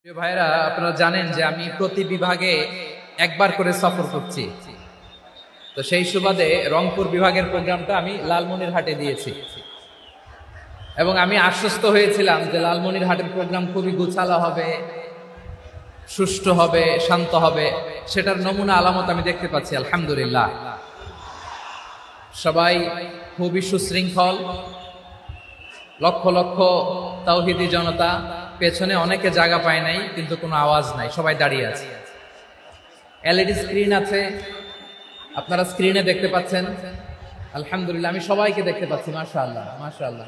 প্রিয় ভাইরা, আপনারা জানেন যে আমি প্রতি বিভাগে একবার করে সফর করছি। তো সেই সুবাদে রংপুর বিভাগের প্রোগ্রামটা আমি লালমনিরহাটে দিয়েছি এবং আমি আশ্বস্ত হয়েছিলাম যে লালমনিরহাটের প্রোগ্রাম খুবই গুছালো হবে, সুষ্ঠু হবে, শান্ত হবে। সেটার নমুনা আলামত আমি দেখতে পাচ্ছি আলহামদুলিল্লাহ। সবাই খুবই সুশৃঙ্খল, লক্ষ লক্ষ তাওহীদি জনতা, পেছনে অনেকে জায়গা পায় নাই কিন্তু কোনো আওয়াজ নাই, সবাই দাঁড়িয়ে আছে। এলইডি স্ক্রিন আছে, আপনারা স্ক্রিনে দেখতে পাচ্ছেন আলহামদুলিল্লাহ। আমি সবাইকে দেখতে পাচ্ছি, মাশাআল্লাহ মাশাআল্লাহ।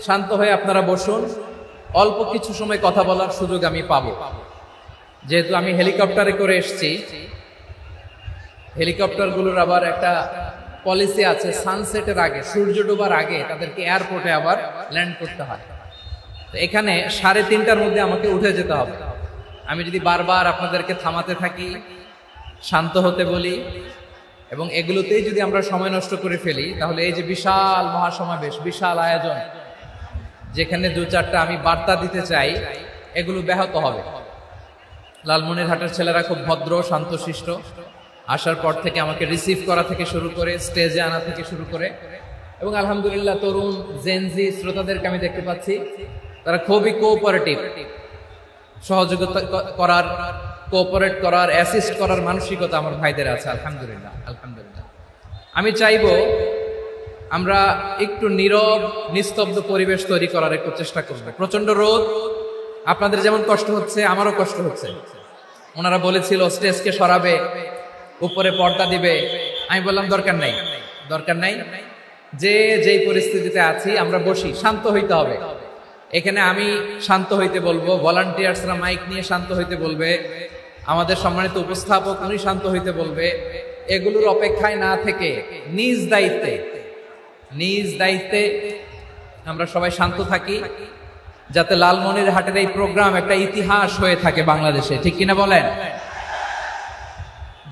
শান্ত হয়ে আপনারা বসুন, অল্প কিছু সময় কথা বলার সুযোগ আমি পাবো। যেহেতু আমি হেলিকপ্টারে করে এসেছি, হেলিকপ্টারগুলোর আবার একটা পলিসি আছে, সানসেটের আগে, সূর্য ডোবার আগে তাদেরকে এয়ারপোর্টে আবার ল্যান্ড করতে হয়। তো এখানে 3:30টার মধ্যে আমাকে উঠে যেতে হবে। আমি যদি বারবার আপনাদেরকে থামাতে থাকি, শান্ত হতে বলি এবং এগুলোতেই যদি আমরা সময় নষ্ট করে ফেলি, তাহলে এই যে বিশাল মহাসমাবেশ, বিশাল আয়োজন, যেখানে 2-4টা আমি বার্তা দিতে চাই, এগুলো ব্যাহত হবে। লালমনিরহাটের ছেলেরা খুব ভদ্র, শান্তশিষ্ট। আসার পর থেকে আমাকে রিসিভ করা থেকে শুরু করে স্টেজে আনা থেকে শুরু করে, এবং আলহামদুলিল্লাহ তরুণ জেনজি শ্রোতাদেরকে আমি দেখতে পাচ্ছি তারা খুবই কোঅপারেটিভ, সহযোগিতা করার, কোঅপারেট করার, অ্যাসিস্ট করার মানসিকতা আমার ভাইদের আছে আলহামদুলিল্লাহ আলহামদুলিল্লাহ। আমি চাইবো আমরা একটু নীরব নিস্তব্ধ পরিবেশ তৈরি করার একটু চেষ্টা করব। প্রচন্ড রোদ, আপনাদের যেমন কষ্ট হচ্ছে আমারও কষ্ট হচ্ছে। ওনারা বলেছিল স্টেজকে সরাবে, উপরে পর্দা দিবে। আমি বললাম দরকার নাই, যে যেই পরিস্থিতিতে আছি আমরা বসি, শান্ত হইতে হবে। এখানে আমি শান্ত হইতে বলবো, ভলান্টিয়ার্সরা মাইক নিয়ে শান্ত হইতে বলবে, আমাদের সম্মানিত উপস্থাপক উনি শান্ত হইতে বলবে। এগুলোর অপেক্ষায় না থেকে নিজ দায়িত্বে আমরা সবাই শান্ত থাকি, যাতে লালমনিরহাটের এই প্রোগ্রাম একটা ইতিহাস হয়ে থাকে বাংলাদেশে। ঠিক কিনা বলেন?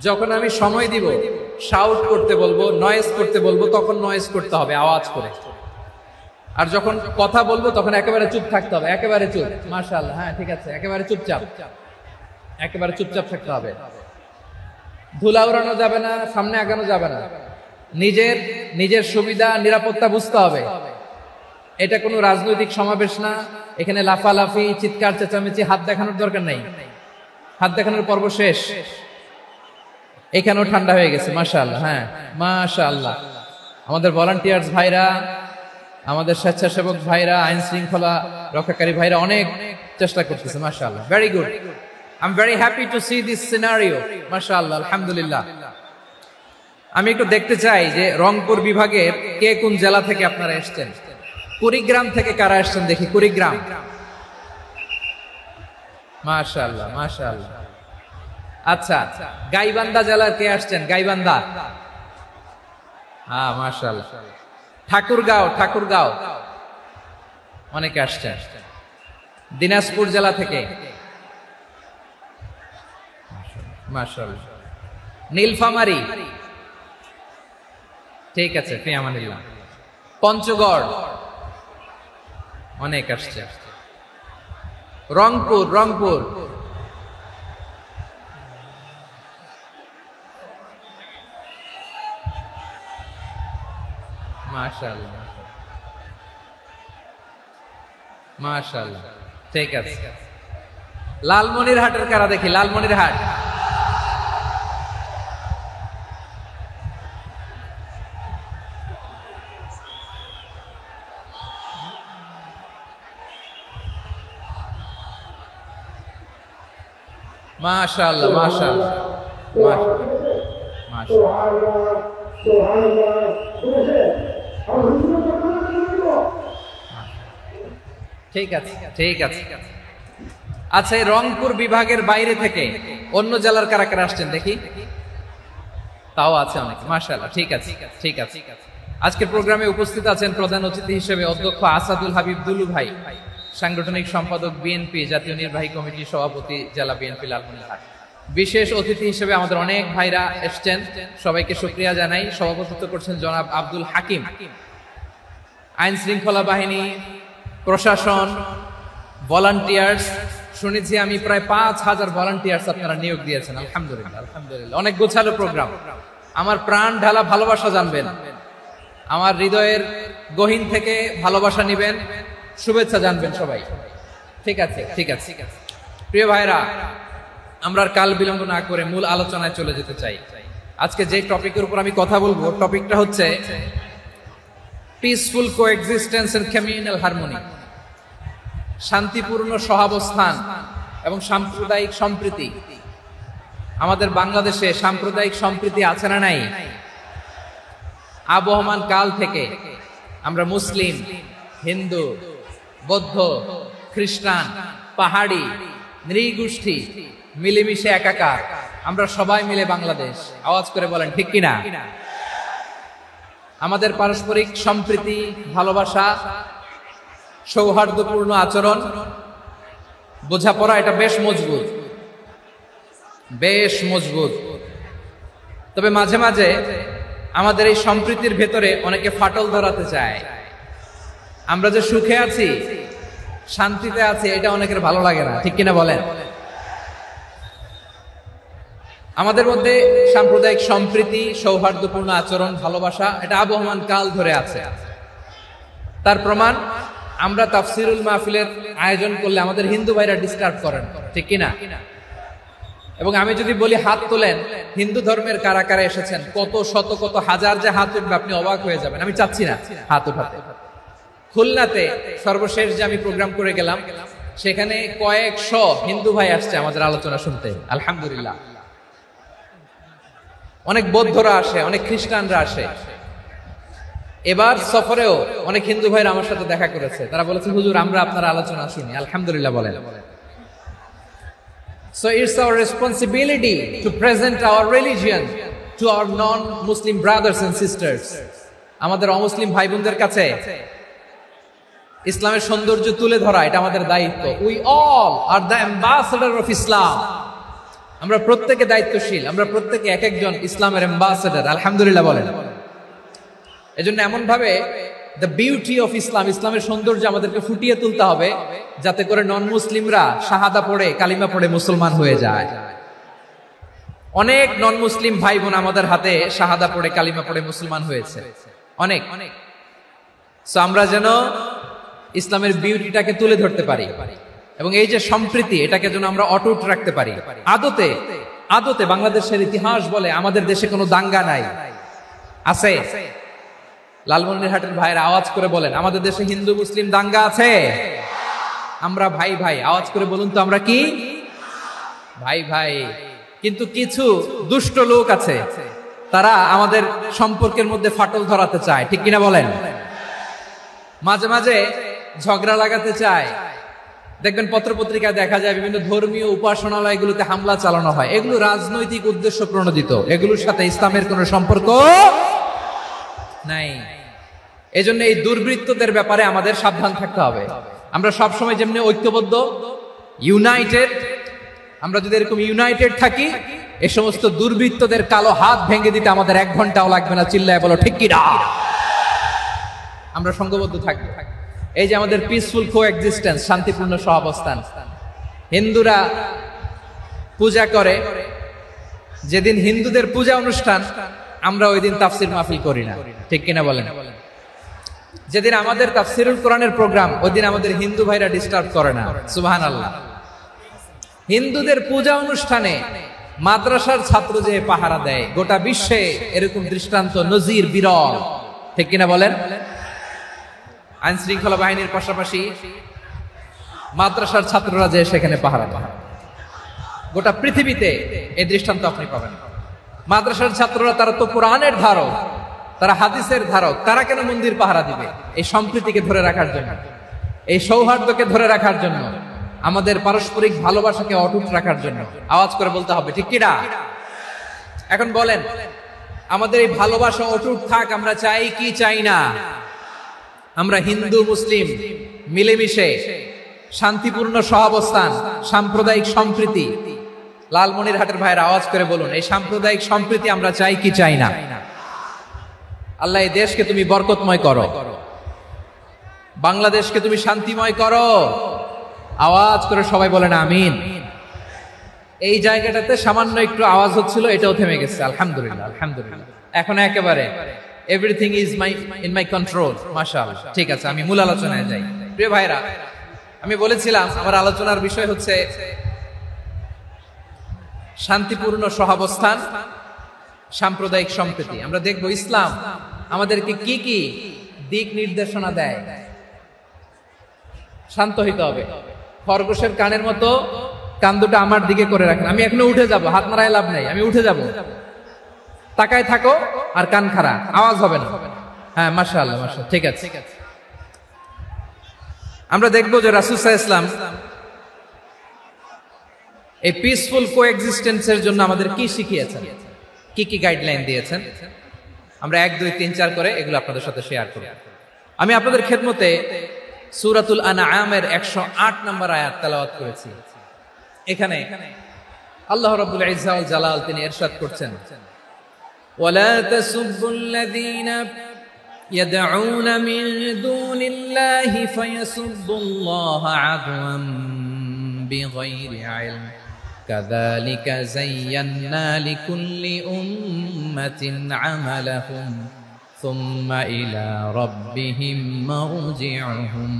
যখন আমি সময় দিব, শাউট করতে বলবো, নয়েজ করতে বলবো, তখন নয়েজ করতে হবে আওয়াজ করে। আর যখন কথা বলবো তখন একেবারে চুপ থাকতে হবে, একেবারে চুপ। মাশাআল্লাহ, হ্যাঁ ঠিক আছে, একেবারে চুপচাপ থাকতে হবে। ধুলা উড়ানো যাবে না, সামনে আগানো যাবে না। নিজের সুবিধা, নিরাপত্তা বুঝতে হবে। এটা কোনো রাজনৈতিক সমাবেশ না, এখানে লাফালাফি, চিৎকার চেঁচামেচি, হাত দেখানোর দরকার নাই। হাত দেখানোর পর্ব শেষ। এখানেও ঠান্ডা হয়ে গেছে, মাশাআল্লাহ। হ্যাঁ মাশাআল্লাহ। আমাদের ভলান্টিয়ার্স ভাইরা, আমাদের স্বেচ্ছাসেবক ভাইরা, আইন শৃঙ্খলা রক্ষাকারী ভাইরা অনেক চেষ্টা করতেছে, মাশাআল্লাহ। Very good. I am very happy to C this scenario, মাশাআল্লাহ আলহামদুলিল্লাহ। আমি একটু দেখতে চাই যে রংপুর বিভাগের কে কোন জেলা থেকে আপনারা এসেছেন। কুড়িগ্রাম থেকে কারা এসেছেন দেখি? কুড়িগ্রাম, মাশাআল্লাহ মাশাআল্লাহ। আচ্ছা, গাইবান্ধা জেলার কে আসছেন? গাইবান্ধা, হ্যাঁ মাশাআল্লাহ। ঠাকুরগাঁও অনেকে আসছেন। দিনাজপুর জেলা থেকে, মাশাআল্লাহ। নীলফামারী, ঠিক আছে, ফি আমানিল্লাহ। পঞ্চগড় অনেক আসছে। রংপুর মাশাআল্লাহ, ঠিক আছে। লালমনিরহাটের কারা দেখি? লালমনিরহাট, মাশাআল্লাহ মাশাআল্লাহ মাশাআল্লাহ। ঠিক আছে। আচ্ছা, এই রংপুর বিভাগের বাইরে থেকে অন্য জেলার কারা কারা আসছেন দেখি? তাও আছে অনেক, মাশাআল্লাহ। ঠিক আছে। আজকের প্রোগ্রামে উপস্থিত আছেন প্রধান অতিথি হিসেবে অধ্যক্ষ আসাদুল হাবিব দুলু ভাই, সাংগঠনিক সম্পাদক বিএনপি, জাতীয় নির্বাহী কমিটির সভাপতি, জেলা বিএনপি লালমনিরহাট। বিশেষ অতিথি হিসেবে আমাদের অনেক ভাইরা এসছেন, সবাইকে শুকরিয়া জানাই। সভাপতিত্ব করছেন জনাব আব্দুল হাকিম। আইন শৃঙ্খলা বাহিনী, প্রশাসন, ভলান্টিয়ার্স শুনেছি আমি প্রায় 5,000 ভলান্টিয়ার্স আপনারা নিয়োগ দিয়েছেন। আলহামদুলিল্লাহ, আলহামদুলিল্লাহ। অনেক গোছালো প্রোগ্রাম। আমার প্রাণ ঢালা ভালোবাসা জানবেন, আমার হৃদয়ের গহীন থেকে ভালোবাসা নিবেন, শুভেচ্ছা জানবেন সবাই। ঠিক আছে, ঠিক আছে। প্রিয় ভাইরা, আমরা আর কাল বিলম্ব না করে মূল আলোচনায় চলে যেতে চাই। আজকে যে টপিকের উপর আমি কথা বলবো, টপিকটা হচ্ছে peaceful coexistence and communal harmony, শান্তিপূর্ণ সহাবস্থান এবং সাম্প্রদায়িক সম্প্রীতি। আমাদের বাংলাদেশে সাম্প্রদায়িক সম্প্রীতি আছে না নাই? আবহমান কাল থেকে আমরা মুসলিম, হিন্দু, বৌদ্ধ, খ্রিস্টান, পাহাড়ি, নৃগোষ্ঠী মিলেমিশে একাকার, আমরা সবাই মিলে বাংলাদেশ। আওয়াজ করে বলেন ঠিক কিনা? আমাদের পারস্পরিক সম্প্রীতি, ভালোবাসা, সৌহার্দ্যপূর্ণ আচরণ, বোঝাপড়া, এটা বেশ মজবুত, বেশ মজবুত। তবে মাঝে মাঝে আমাদের এই সম্প্রীতির ভেতরে অনেকে ফাটল ধরাতে চায়। আমরা যে সুখে আছি, শান্তিতে আছি, এটা অনেকের ভালো লাগে না, ঠিক কিনা বলেন? আমাদের মধ্যে সাম্প্রদায়িক সম্প্রীতি, সৌহার্দ্যপূর্ণ আচরণ, ভালোবাসা, এটা আবহমান কাল ধরে আছে। তার প্রমাণ, আমরা তাফসিরুল মাহফিলের আয়োজন করলে আমাদের হিন্দু ভাইরা ডিস্টার্ব করেন, ঠিক কিনা? এবং আমি যদি বলি হাত তোলেন, হিন্দু ধর্মের কারা কারা এসেছেন, কত শত কত হাজার যে হাত উঠবে, আপনি অবাক হয়ে যাবেন। আমি চাচ্ছি না হাত উঠাতে। খুলনাতে সর্বশেষ যে আমি প্রোগ্রাম করে গেলাম, সেখানে কয়েকশো হিন্দু ভাই আসছে আমাদের আলোচনা শুনতে, আলহামদুলিল্লাহ। অনেক বৌদ্ধরা আসে, অনেক খ্রিস্টানরা আসে। এবার সফরেও অনেক হিন্দু ভাইরা আমার সাথে দেখা করেছে। তারা বলেছে, হুজুর আমরা আপনার আলোচনা শুনি, আলহামদুলিল্লাহ বলেন। So it's our responsibility to present our religion to our non-Muslim brothers and sisters. আমাদের অমুসলিম ভাই বোনদের কাছে ইসলামের সৌন্দর্য তুলে ধরা, এটা আমাদের দায়িত্ব। We all are the ambassador of Islam. আমরা প্রত্যেকে দায়িত্বশীল, আমরা প্রত্যেকে এক একজন ইসলামের অ্যাম্বাসেডর, আলহামদুলিল্লাহ বলেন। এজন্য এমন ভাবে দ্য বিউটি অফ ইসলাম, ইসলামের সৌন্দর্য আমাদেরকে ফুটিয়ে তুলতে হবে, যাতে করে নন মুসলিমরা শাহাদা পড়ে, কালিমা পড়ে মুসলমান হয়ে যায়। অনেক নন মুসলিম ভাই বোন আমাদের হাতে শাহাদা পড়ে, কালিমা পড়ে মুসলমান হয়েছে, অনেক। সো আমরা যেন ইসলামের বিউটিটাকে তুলে ধরতে পারি, এবং এই যে সম্প্রীতি, এটাকে যেন আমরা অটুট রাখতে পারি। আদতে আদতে বাংলাদেশের ইতিহাস বলে আমাদের দেশে কোনো দাঙ্গা নাই, আছে? লালমনিরহাটের ভাইয়ের আওয়াজ করে বলেন, আমাদের দেশে হিন্দু মুসলিম দাঙ্গা আছে? আমরা ভাই ভাই, আওয়াজ করে বলুন তো, আমরা কি ভাই ভাই? কিন্তু কিছু দুষ্ট লোক আছে, তারা আমাদের সম্পর্কের মধ্যে ফাটল ধরাতে চায়, ঠিক কিনা বলেন? মাঝে মাঝে ঝগড়া লাগাতে চায়। দেখবেন পত্রপত্রিকায় দেখা যায় বিভিন্ন ধর্মীয় উপাসনালয়গুলোতে হামলা চালানো হয়। এগুলো রাজনৈতিক উদ্দেশ্য প্রণোদিত, এগুলোর সাথে ইসলামের কোনো সম্পর্ক নাই। এজন্য এই দুর্বৃত্তদের ব্যাপারে আমাদের সাবধান থাকতে হবে। আমরা সবসময় যেমনি ঐক্যবদ্ধ, ইউনাইটেড, আমরা যদি এরকম ইউনাইটেড থাকি, এই সমস্ত দুর্বৃত্তদের কালো হাত ভেঙে দিতে আমাদের 1 ঘন্টাও লাগবে না। চিল্লায় বলো ঠিক কিনা? আমরা সংঘবদ্ধ থাকবো। এই যে আমাদের পিসফুল কোএক্সিস্টেন্স, শান্তিপূর্ণ সহাবস্থান। হিন্দুরা পূজা করে, যেদিন হিন্দুদের পূজা অনুষ্ঠান, আমরা ওই দিন তাফসির মাহফিল করি না, ঠিক কিনা বলেন? যেদিন আমাদের তাফসিরুল কোরআনের প্রোগ্রাম, ওই দিন আমাদের হিন্দু ভাইরা ডিস্টার্ব করে না, সুবহানাল্লাহ। হিন্দুদের পূজা অনুষ্ঠানে মাদ্রাসার ছাত্র যে পাহারা দেয়, গোটা বিশ্বে এরকম দৃষ্টান্ত, নজির বিরল, ঠিক কিনা বলেন? আইন শৃঙ্খলা বাহিনীর পাশাপাশি মাদ্রাসার ছাত্ররা যে সেখানে পাহারা দেয়, গোটা পৃথিবীতে এই দৃষ্টান্ত আপনি পাবেন। মাদ্রাসার ছাত্ররা, তারা তো কোরআনের ধারক, তারা হাদিসের ধারক, তারা কেন মন্দির পাহারা দিবে? এই সম্প্রীতিকে ধরে রাখার জন্য, এই সৌহার্দ্যকে ধরে রাখার জন্য, আমাদের পারস্পরিক ভালোবাসাকে অটুট রাখার জন্য। আওয়াজ করে বলতে হবে ঠিক কিনা? এখন বলেন, আমাদের এই ভালোবাসা অটুট থাক, আমরা চাই কি চাই না? আমরা হিন্দু মুসলিম মিলেমিশে শান্তিপূর্ণ সহাবস্থান, সাম্প্রদায়িক সম্প্রীতি। লালমনিরহাটের ভাইয়ের আওয়াজ করে বলুন, এই সাম্প্রদায়িক সম্প্রীতি আমরা চাই কি চাই না? আল্লাহ এই দেশকে তুমি বরকতময় করো, বাংলাদেশকে তুমি শান্তিময় করো। আওয়াজ করে সবাই বলেন আমিন। এই জায়গাটাতে সামান্য একটু আওয়াজ হচ্ছিল, এটাও থেমে গেছে। আলহামদুলিল্লাহ, আলহামদুলিল্লাহ। এখন একেবারে everything is in my control. মাশাআল্লাহ। ঠিক আছে, আমি মূল আলোচনায় যাই। প্রিয় ভাইরা, আমি বলেছিলাম আমার আলোচনার বিষয় হচ্ছে শান্তিপূর্ণ সহাবস্থান, সাম্প্রদায়িক সম্প্রীতি। আমরা দেখব ইসলাম আমাদেরকে কি কি দিক নির্দেশনা দেয়। শান্ত হইতে হবে। খরগোশের কানের মতো কান দুটো আমার দিকে করে রাখেন। আমি এখনো উঠে যাব, হাত নাড়ায় লাভ নাই, আমি উঠে যাব। তাকায় থাকো আর কান খাড়া, আওয়াজ হবে না। হ্যাঁ, মাশাআল্লাহ, মাশাআল্লাহ। ঠিক আছে। আমরা দেখব যে রাসূল সাল্লাল্লাহু আলাইহি ওয়াসাল্লাম এই পিসফুল কোএক্সিস্টেন্সের জন্য আমাদের কি শিখিয়েছেন, কি কি গাইডলাইন দিয়েছেন। আমরা 1 2 3 4 করে এগুলো আপনাদের সাথে শেয়ার করব। আমি আপনাদের খেদমতে সূরাতুল আনআমের 108 নম্বর আয়াত তেলাওয়াত করেছি। এখানে আল্লাহ রাব্বুল ইজ্জা ওয়াল জালাল তিনি ইরশাদ করছেন, ওয়ালা তাসুবুল্লাযীনা ইয়াদউনা মিন দুনিল্লাহি ফায়াসুবুল্লাহা আদওয়ান বিগাইরি ইলম কাযালিকা যায়্যান্না লিকুল্লি উম্মাতিন আমালাহুম সুম্মা ইলা রাব্বিহিম মারজিউহুম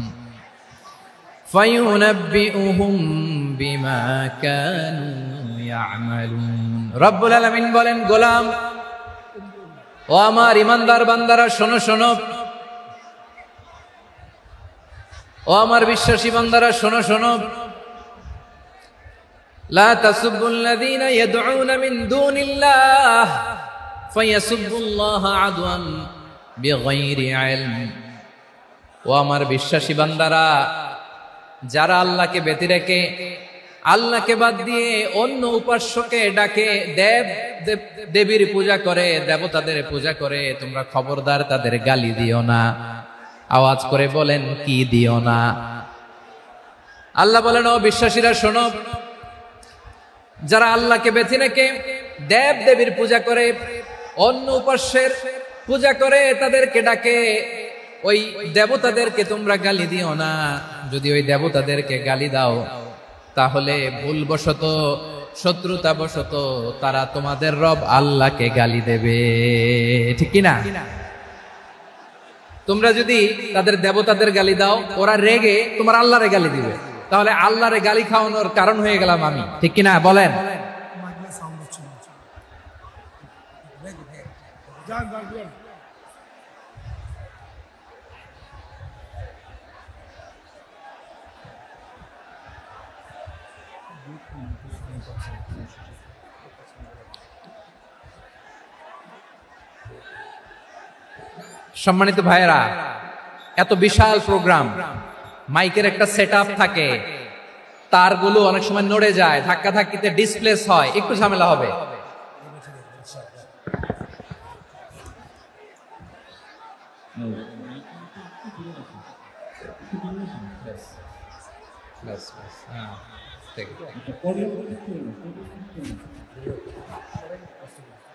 ফায়ুনাব্বিউহুম বিমা কানু ইয়ামালুন। রব্বুল আলামিন বলেন, গোলাম ও আমার ইমানদার বান্দারা শোনো শোনো, ও আমার বিশ্বাসী বান্দারা শোনো শোনো, লা তাসুবুল্লাযীনা ইয়াদউনা মিন দুনিল্লাহ ফায়াসুবুল্লাহা আদওয়ান বিগাইরি ইলম। ও আমার বিশ্বাসী বান্দারা, যারা আল্লাহকে ব্যতি রেখে, আল্লাহকে বাদ দিয়ে অন্য উপাস্যকে ডাকে, দেবীর পূজা করে, দেবতাদের পূজা করে, তোমরা খবরদার তাদের গালি দিও না। আওয়াজ করে বলেন, কি দিও না? আল্লাহ বলেন, ও বিশ্বাসীরা শোনো, যারা আল্লাহকে ব্যতি রেখে দেব দেবীর পূজা করে, অন্য উপাস্যের পূজা করে, তাদেরকে ডাকে, ওই দেবতাদেরকে তোমরা গালি দিও না। যদি ওই দেবতাদেরকে গালি দাও তাহলে ভুলবশত, শত্রুতাবশত তারা তোমাদের রব আল্লাহকে গালি দেবে, ঠিক কি না? তোমরা যদি তাদের দেবতাদের গালি দাও, ওরা রেগে তোমার আল্লাহরে গালি দিবে, তাহলে আল্লাহরে গালি খাওয়ানোর কারণ হয়ে গেলাম আমি, ঠিক কি না? বলেন। সম্মানিত ভাইয়েরা, এত বিশাল প্রোগ্রাম, মাইকের একটা সেটআপ থাকে, তারগুলো অনেক সময় নড়ে যায়, ধাক্কা ধাক্কিতে ডিসপ্লেস হয়, একটু ঝামেলা হবে।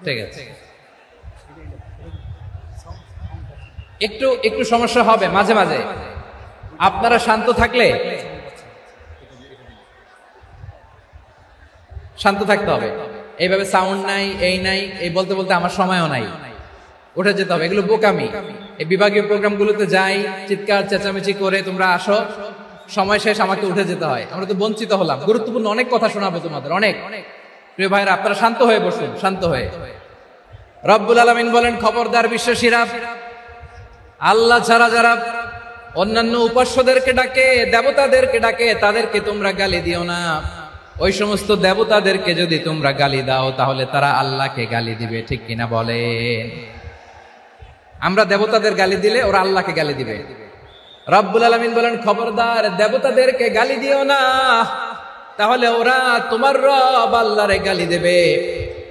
ঠিক আছে, একটু একটু সমস্যা হবে মাঝে মাঝে। আপনারা শান্ত থাকলে, শান্ত থাকতে হবে। এইভাবে সাউন্ড নাই, এই নাই, এই বলতে বলতে আমার সময়ও নাই, উঠে যেতে হবে। এগুলো বোকামি। এই বিভাগীয় প্রোগ্রামগুলোতে যাই, চিৎকার চেঁচামেচি করে তোমরা আসো, সময় শেষ, আমাকে উঠে যেতে হয়। আমরা তো বঞ্চিত হলাম। গুরুত্বপূর্ণ অনেক কথা শোনাবো তোমাদের, অনেক। প্রিয় ভাইরা, আপনারা শান্ত হয়ে বসুন, শান্ত হয়ে। রব্বুল আলামিন বলেন, খবরদার বিশ্বাসীরা, আল্লাহ ছাড়া যারা অন্যান্য উপাস্যদেরকে ডাকে, দেবতাদেরকে ডাকে, তাদেরকে তোমরা গালি দিও না। ওই সমস্ত দেবতাদেরকে যদি তোমরা গালি দাও তাহলে তারা আল্লাহকে গালি দিবে, ঠিক কিনা বলেন? আমরা দেবতাদের গালি দিলে ওরা আল্লাহকে গালি দিবে। রব্বুল আলামিন বলেন, খবরদার দেবতাদেরকে গালি দিও না, তাহলে ওরা তোমার রব আল্লাহরে গালি দেবে।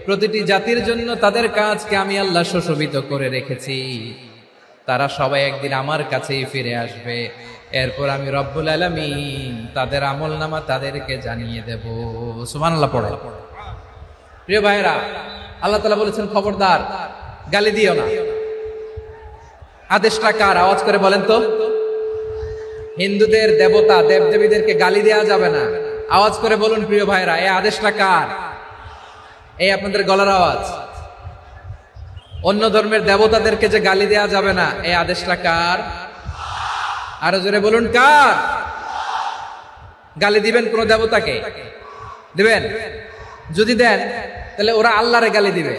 প্রতিটি জাতির জন্য তাদের কাজকে আমি আল্লাহ সুশোভিত করে রেখেছি। তারা সবাই একদিন আমার কাছেই ফিরে আসবে। এরপর আমি রব্বুল আলামিন তাদের আমলনামা তাদেরকে জানিয়ে দেব। সুবহানাল্লাহ পড়ে। প্রিয় ভাইরা, আল্লাহ তাআলা বলেছেন, খবরদার গালি দিও না। আদেশটা কার? আওয়াজ করে বলেন তো। হিন্দুদের দেবতা দেবদেবীদেরকে গালি দেওয়া যাবে না। আওয়াজ করে বলুন প্রিয় ভাইরা, এই আদেশটা কার? এই আপনাদের গলার আওয়াজ। অন্য ধর্মের দেবতাদেরকে যে গালি দেওয়া যাবে না, এই আদেশটা কার? আরো জোরে বলুন, কার? গালি দিবেন কোন দেবতাকে? দিবেন? যদি দেন তাহলে ওরা আল্লাহরে গালি দিবে,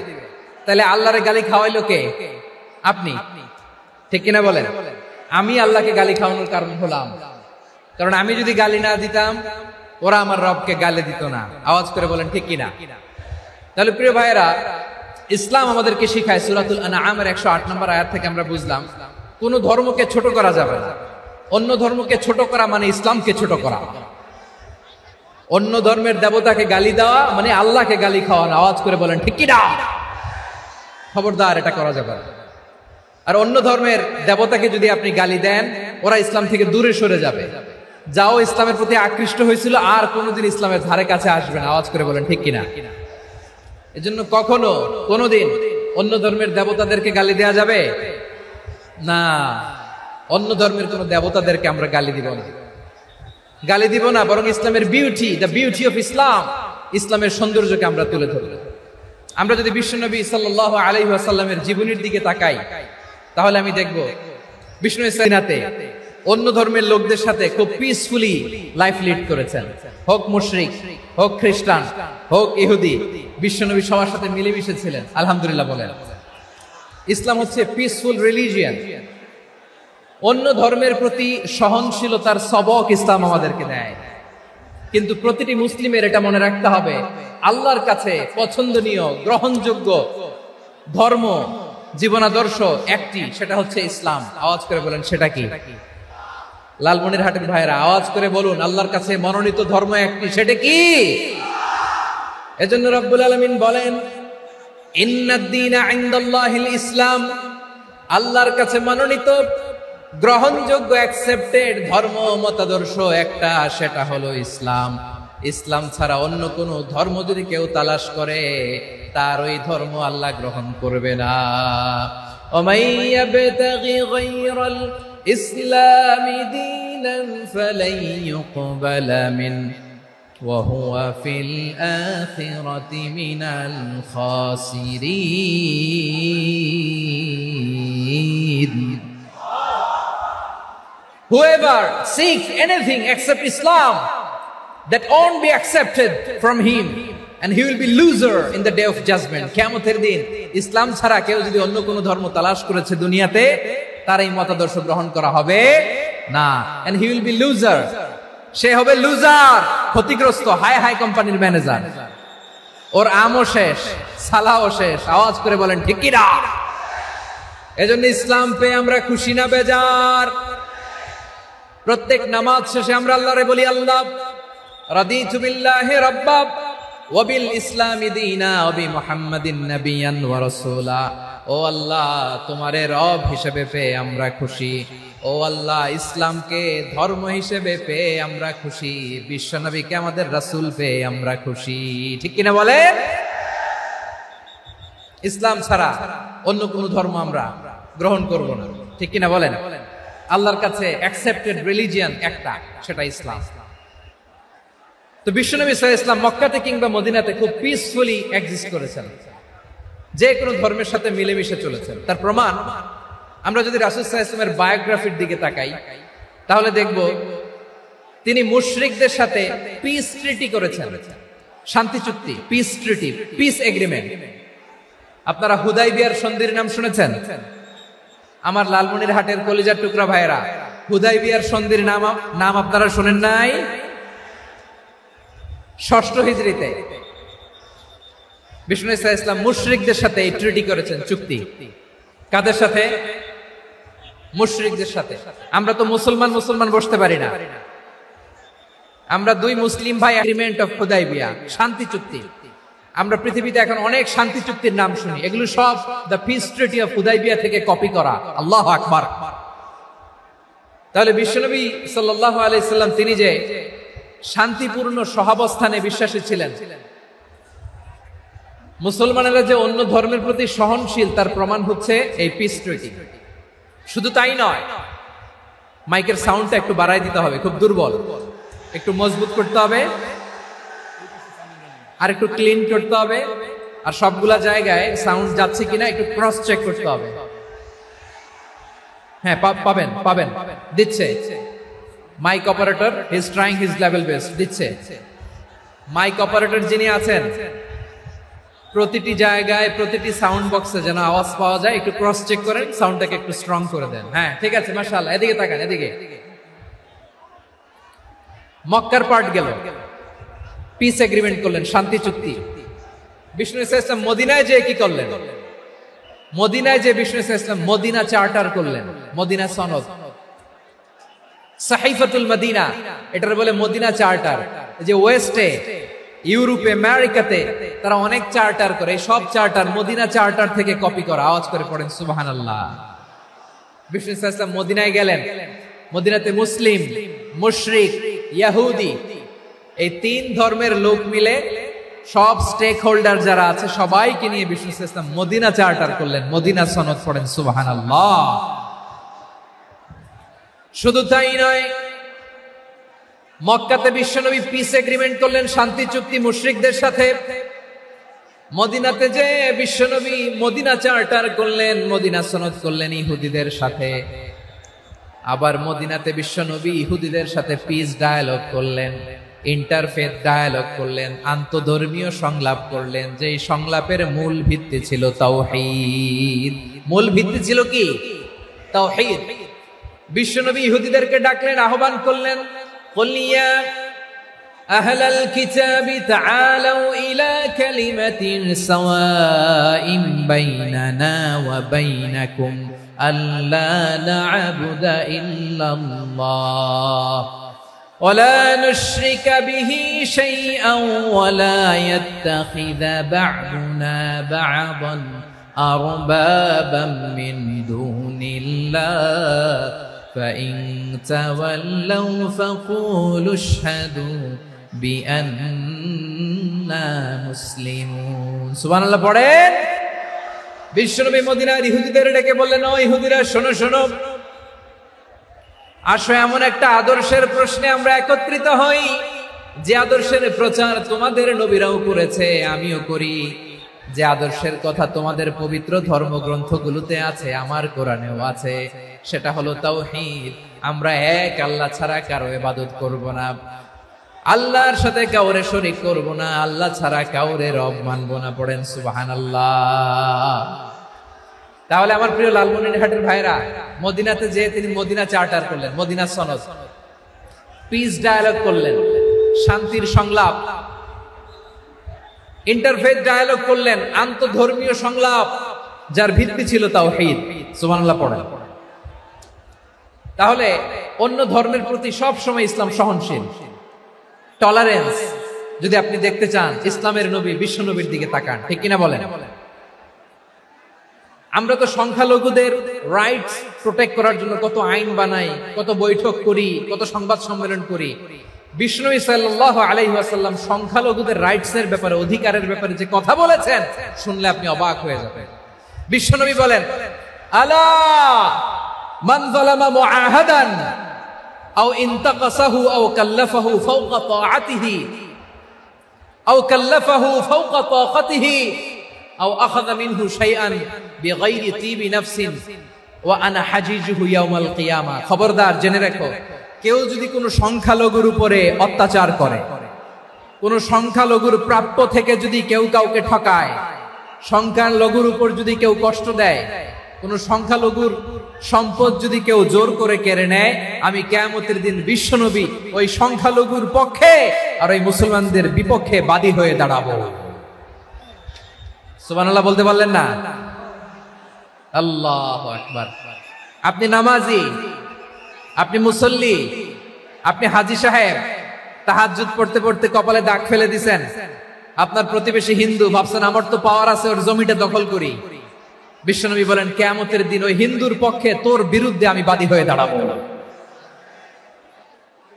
তাহলে আল্লাহরে গালি খাওয়াইলো কে? আপনি। ঠিক কিনা বলেন? আমি আল্লাহকে গালি খাওয়ানোর কারণ হলাম, কারণ আমি যদি গালি না দিতাম ওরা আমার রবকে গালি দিত না। আওয়াজ করে বলেন ঠিক কিনা? তাহলে প্রিয় ভাইয়েরা, ইসলাম আমাদেরকে শিখায়, সূরাতুল আনআমের 108 নম্বর আয়াত থেকে আমরা বুঝলাম কোন ধর্মকে ছোট করা যাবে না। অন্য ধর্মকে ছোট করা মানে ইসলামকে ছোট করা। অন্য ধর্মের দেবতাকে গালি দেওয়া মানে আল্লাহকে গালি খাওয়ানো। আওয়াজ করে বলেন ঠিক কিনা? খবরদার, এটা করা যাবে না। আর অন্য ধর্মের দেবতাকে যদি আপনি গালি দেন, ওরা ইসলাম থেকে দূরে সরে যাবে। যাও ইসলামের প্রতি আকৃষ্ট হয়েছিল আর কোনোদিন ইসলামের ধারে কাছে আসবে না। আওয়াজ করে বলেন ঠিক কিনা? এজন্য কখনো কোনোদিন অন্য ধর্মের দেবতাদেরকে গালি দেওয়া যাবে না। অন্য ধর্মের কোন দেবতাদেরকে আমরা গালি দিব না, গালি দিব না, বরং ইসলামের beauty, the beauty of Islam, ইসলামের সৌন্দর্যকে আমরা তুলে ধরব। আমরা যদি বিশ্বনবী সাল্লাল্লাহু আলাইহি ওয়াসাল্লামের জীবনের দিকে তাকাই, তাহলে আমি দেখব বিষ্ণু ইসলামে অন্য ধর্মের লোকদের সাথে খুব পিসফুলি লাইফ লিড করেছেন। হোক মুশরিক, হোক খ্রিস্টান, হোক ইহুদি, বিশ্বনবী সবার সাথে মিলেমিশে ছিলেন। আলহামদুলিল্লাহ বলেন। ইসলাম হচ্ছে পিসফুল রিলিজিয়ান। অন্য ধর্মের প্রতি সহনশীলতার সবক ইসলাম আমাদেরকে দেয়। কিন্তু প্রতিটি মুসলিমের এটা মনে রাখতে হবে, আল্লাহর কাছে পছন্দনীয় গ্রহণযোগ্য ধর্ম, জীবনাদর্শ একটি, সেটা হচ্ছে ইসলাম। আওয়াজ করে বলেন সেটা কি? লালমনিরহাটের ভাইরা আওয়াজ করে বলুন, আল্লাহর কাছে মনোনীত ধর্ম একটি, সেটা কি? এজন্য রব্বুল আলামিন বলেন, ইন্নাদ-দীনা ইনদাল্লাহিল ইসলাম, আল্লাহর কাছে মনোনীত গ্রহণযোগ্য অ্যাকসেপ্টেড ধর্ম মতাদর্শ একটা, সেটা হলো ইসলাম। ইসলাম ছাড়া অন্য কোন ধর্ম যদি কেউ তালাশ করে, তার ওই ধর্ম আল্লাহ গ্রহণ করবে না। ওমাইয়াবতাগি গায়রাল ইসলামি দীনান ফালাই ইউকবালা মিন ওয়া হুয়া ফিল আখিরাতি মিনাল খাসিরিন। Whoever seeks anything except Islam, that won't be accepted from him, and he will be loser in the day of judgment. কিয়ামতের দিন ইসলাম ছাড়া কেউ যদি অন্য কোন ধর্ম তালাশ করেছে দুনিয়াতে, তার এই মতাদর্শ গ্রহণ করা হবে না, and he will be loser. সে হবে লুজার, ক্ষতিগ্রস্ত, হাই হাই কোম্পানির ম্যানেজার। ওর আমও শেষ, সালাও শেষ। আওয়াজ করে বলেন ঠিক কি না? এজন্য ইসলাম পেয়ে আমরা খুশি না বেজার? প্রত্যেক নামাজ শেষে আমরা আল্লাহরে বলি, আল্লাহ রাদিতু বিল্লাহি রাব্বা ওয়া বিল ইসলামি দীনা ওয়া বি মুহাম্মাদিন নাবিয়ান ওয়া রাসূলা। ও আল্লাহ, তোমারে রব হিসেবে পেয়ে আমরা খুশি। ও আল্লাহ, ইসলামকে ধর্ম হিসেবে পেয়ে আমরা খুশি। বিশ্বনবীকে আমাদের রাসূল পেয়ে আমরা খুশি। ঠিক কিনা বলে? ইসলাম ছাড়া অন্য কোন ধর্ম আমরা গ্রহণ করব না। ঠিক কিনা বলেন? আল্লাহর কাছে অ্যাকসেপ্টেড রিলিজিয়ান একটা, সেটা ইসলাম। তো বিশ্বনবী সাল্লাল্লাহু আলাইহি ওয়াসাল্লাম মক্কাতে কিংবা মদিনাতে খুব পিসফুলি এক্সিস্ট করেছেন, যে কোনো ধর্মের সাথে মিলেমিশে চলেছেন। তার প্রমাণ আমরা যদি রাসূল সাল্লাল্লাহু আলাইহি ওয়াসাল্লামের বায়োগ্রাফির দিকে তাকাই, তাহলে দেখব তিনি মুশরিকদের সাথে পিস ট্রিটি করেছেন, শান্তি চুক্তি, পিস ট্রিটি, পিস এগ্রিমেন্ট। আপনারা হুদাইবিয়ার সন্ধির নাম শুনেছেন? আমার লালমনিরহাটের কলিজার টুকরা ভাইয়েরা, হুদাইবিয়ার সন্ধির নাম আপনারা শুনেন নাই? 6ষ্ঠ হিজরিতে বিষ্ণু সাল্লাল্লাহু আলাইহি ওয়াসাল্লাম মুশরিকদের সাথে এই ট্রিটি করেছেন, চুক্তি। কাদের সাথে? মুশরিকদের সাথে। আমরা তো মুসলমান বসতে পারি না। আমরা দুই মুসলিম ভাই, এগ্রিমেন্ট অফ হুদাইবিয়া, শান্তি চুক্তি। আমরা পৃথিবীতে এখন অনেক শান্তি চুক্তির নাম শুনি, এগুলো সব the piece treaty of Hudaibiya থেকে কপি করা। আল্লাহু আকবার। তাহলে বিশ্বনবী সাল্লাল্লাহু আলাইহি সাল্লাম তিনি যে শান্তিপূর্ণ সহাবস্থানে বিশ্বাসী ছিলেন, মুসলমানেরা যে অন্য ধর্মের প্রতি সহনশীল, তার প্রমাণ হচ্ছে এই পিস ট্রিটি। শুধু তাই নয়, মাইকের সাউন্ডটা একটু বাড়াই দিতে হবে, খুব দুর্বল, একটু মজবুত করতে হবে, আর একটু ক্লিন করতে হবে, আর সবগুলা জায়গায় সাউন্ড যাচ্ছে কিনা একটু ক্রস চেক করতে হবে। হ্যাঁ, পাবেন পাবেন, দিচ্ছে mike operator, is trying his level best, দিচ্ছে। মাইক অপারেটর যিনি আছেন, প্রতিটি জায়গায় প্রতিটি সাউন্ড বক্সে যেন আওয়াজ পাওয়া যায়, একটু ক্রস চেক করেন, সাউন্ডটাকে একটু স্ট্রং করে দেন। হ্যাঁ, ঠিক আছে, মাশাআল্লাহ। এদিকে তাকান, এদিকে। মক্কার পার্ট গেল, পিস এগ্রিমেন্ট করলেন, শান্তি চুক্তি। বিষ্ণু ইসলাম মদিনায় যে কি করলেন? মদিনায় যে বিষ্ণু ইসলাম মদিনা চার্টার করলেন, মদিনা সনদ, সাহিফাতুল মদিনা, এটার বলে মদিনা চার্টার। যে ওয়েস্টে, ইউরোপে, আমেরিকাতে তারা অনেক চার্টার করে, সব চার্টার মদিনা চার্টার থেকে কপি করা। আওয়াজ করে পড়েন সুবহানাল্লাহ। বিষ্ণু ইসলাম মদিনায় গেলেন, মদিনাতে মুসলিম, মুশরিক, ইহুদি, এই তিন ধর্মের লোক মিলে সব স্টেক হোল্ডার যারা আছে সবাইকে নিয়ে বিষ্ণু ইসলাম মদিনা চার্টার করলেন, মদিনা সনদ। পড়েন সুবহানাল্লাহ। শুধু তাই নয়, মক্কাতে বিশ্বনবী পিস এগ্রিমেন্ট করলেন, শান্তি চুক্তি মুশরিকদের সাথে। মদিনাতে যে বিশ্বনবী মদিনা চার্টার করলেন, মদিনা সনদ করলেন ইহুদিদের সাথে। আবার মদিনাতে বিশ্বনবী ইহুদিদের সাথে পিস ডায়ালগ করলেন, ইন্টারফেথ ডায়ালগ করলেন, আন্তধর্মীয় সংলাপ করলেন। যেই সংলাপের মূল ভিত্তি ছিল তাওহীদ। মূল ভিত্তি ছিল কি? তাওহীদ। বিশ্বনবী ইহুদিদেরকে ডাকলেন, আহ্বান করলেন, قل يا أهل الكتاب تعالوا إلى كلمة سواء بيننا وبينكم ألا نعبد إلا الله ولا نشرك به شيئا ولا يتخذ بعضنا بعضا أربابا من دون الله فإن تولوا فقولوا اشهدوا بأننا مسلمون। সুবহানাল্লাহ পড়েন। বিশ্বনবী মদিনার ইহুদিদের ডেকে বললেন, ও ইহুদিরা, শোনো শোনো, আসো এমন একটা আদর্শের প্রশ্নে আমরা একত্রিত হই, যে আদর্শের প্রচার তোমাদের নবীরাও করেছে, আমিও করি, যে আদর্শের কথা তোমাদের পবিত্র ধর্মগ্রন্থগুলোতে আছে, আমার কোরআনেও আছে। সেটা হলো তাওহীদ। আমরা এক আল্লাহ ছাড়া কারো ইবাদত করব না, আল্লাহর সাথে কাউরে শরীক করব না, আল্লাহ ছাড়া কাউরে রব মানব না। পড়েন সুবহানাল্লাহ। তাহলে আমার প্রিয় লালমনিরহাটের ভাইরা, মদিনাতে যে তিনি মদিনা চার্টার করলেন, মদিনা সনদ, পিস ডায়ালগ করলেন, শান্তির সংলাপ, ইন্টারফেথ ডায়ালগ করলেন, আন্তধর্মীয় সংলাপ, যার ভিত্তি ছিল তাওহীদ। সুবহানাল্লাহ পড়েন। তাহলে অন্য ধর্মের প্রতি সব সময় ইসলাম সহনশীল, টলারেন্স। যদি আপনি দেখতে চান ইসলামের নবী বিশ্ব নবীর দিকে তাকান, ঠিক কিনা বলেন? আমরা তো সংখ্যালঘুদের রাইটস প্রোটেক্ট করার জন্য কত আইন বানাই, কত বৈঠক করি, কত সংবাদ সম্মেলন করি। বিষ্ণু সাল্লাল্লাহু আলাইহি ওয়াসাল্লাম সংখ্যালঘুদের রাইটস এর ব্যাপারে, অধিকারের ব্যাপারে যে কথা বলেছেন, শুনলে আপনি অবাক হয়ে যাবেন। বিশ্বনবী বলেন, আলা মান যালামা মুআহাদান আও ইনতাকাসাহু আও কাল্লাফাহু ফাওকা তাআতিহি আও কাল্লাফাহু ফাওকা তাকাতিহি আও আখাযা মিনহু শাইআন বিগাইরি তিবি নাফসিন ওয়া আনা হাজিজুহু ইয়াউমাল কিয়ামা। খবরদার, জেনে রাখো, কেউ যদি কোনো সংখ্যালঘুর উপরে অত্যাচার করে, কোন সংখ্যালঘুর প্রাপ্য থেকে যদি কেউ কাউকে ঠকায়, সংখ্যালঘুর উপর যদি কেউ কষ্ট দেয়, কোন সংখ্যালঘুর সম্পদ যদি কেউ জোর করে কেড়ে নেয়, আমি কিয়ামতের দিন বিশ্বনবী ওই সংখ্যালঘুর পক্ষে আর ওই মুসলমানদের বিপক্ষে বাদী হয়ে দাঁড়াবো। সুবহানাল্লাহ বলতে পারলেন না? আল্লাহু আকবার। আপনি নামাজি, আপনি মুসল্লি, আপনি হাজী সাহেব, তাহাজ্জুদ পড়তে পড়তে কপালে দাগ ফেলে দিছেন, আপনার প্রতিবেশী হিন্দু, ভাবছেন আমার তো পাওয়ার আছে, ওর জমিটা দখল করি। বিশ্বনবী বলেন, কিয়ামতের দিন ওই হিন্দুর পক্ষে তোর বিরুদ্ধে আমি বাদী হয়ে দাঁড়াবো।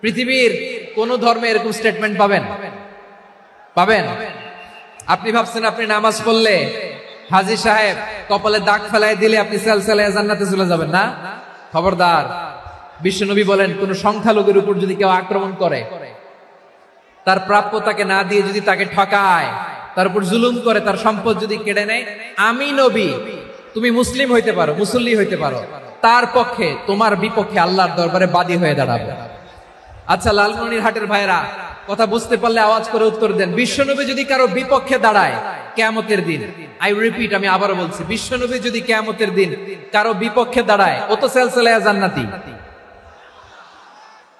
পৃথিবীর কোন ধর্মে এরকম স্টেটমেন্ট পাবেন? পাবেন? আপনি ভাবছেন আপনি নামাজ পড়লে হাজী সাহেব কপালে দাগ ফেলায় দিলে আপনি সেলসেলায় জান্নাতে চলে যাবেন? না, খবরদার। বিশ্বনবী বলেন, কোন সংখ্যালঘুর উপর যদি কেউ আক্রমণ করে, তার প্রাপ্য তাকে না দিয়ে যদি তাকে ঠকায়, তার উপর জুলুম করে, তার সম্পদ যদি কেড়ে নেয়, আমি নবী, তুমি মুসলিম হইতে পারো, মুসল্লি হইতে পারো, তার পক্ষে তোমার বিপক্ষে আল্লাহর দরবারে বাদী হয়ে দাঁড়াবো। আচ্ছা লালমনিরহাটের ভাইরা, কথা বুঝতে পারলে আওয়াজ করে উত্তর দেন। বিশ্বনবী যদি কারো বিপক্ষে দাঁড়ায় কিয়ামতের দিন, আই রিপিট, আমি আবারও বলছি, বিশ্বনবী যদি কিয়ামতের দিন কারো বিপক্ষে দাঁড়ায়, ও তো সেলসেলায়া জান্নাতি,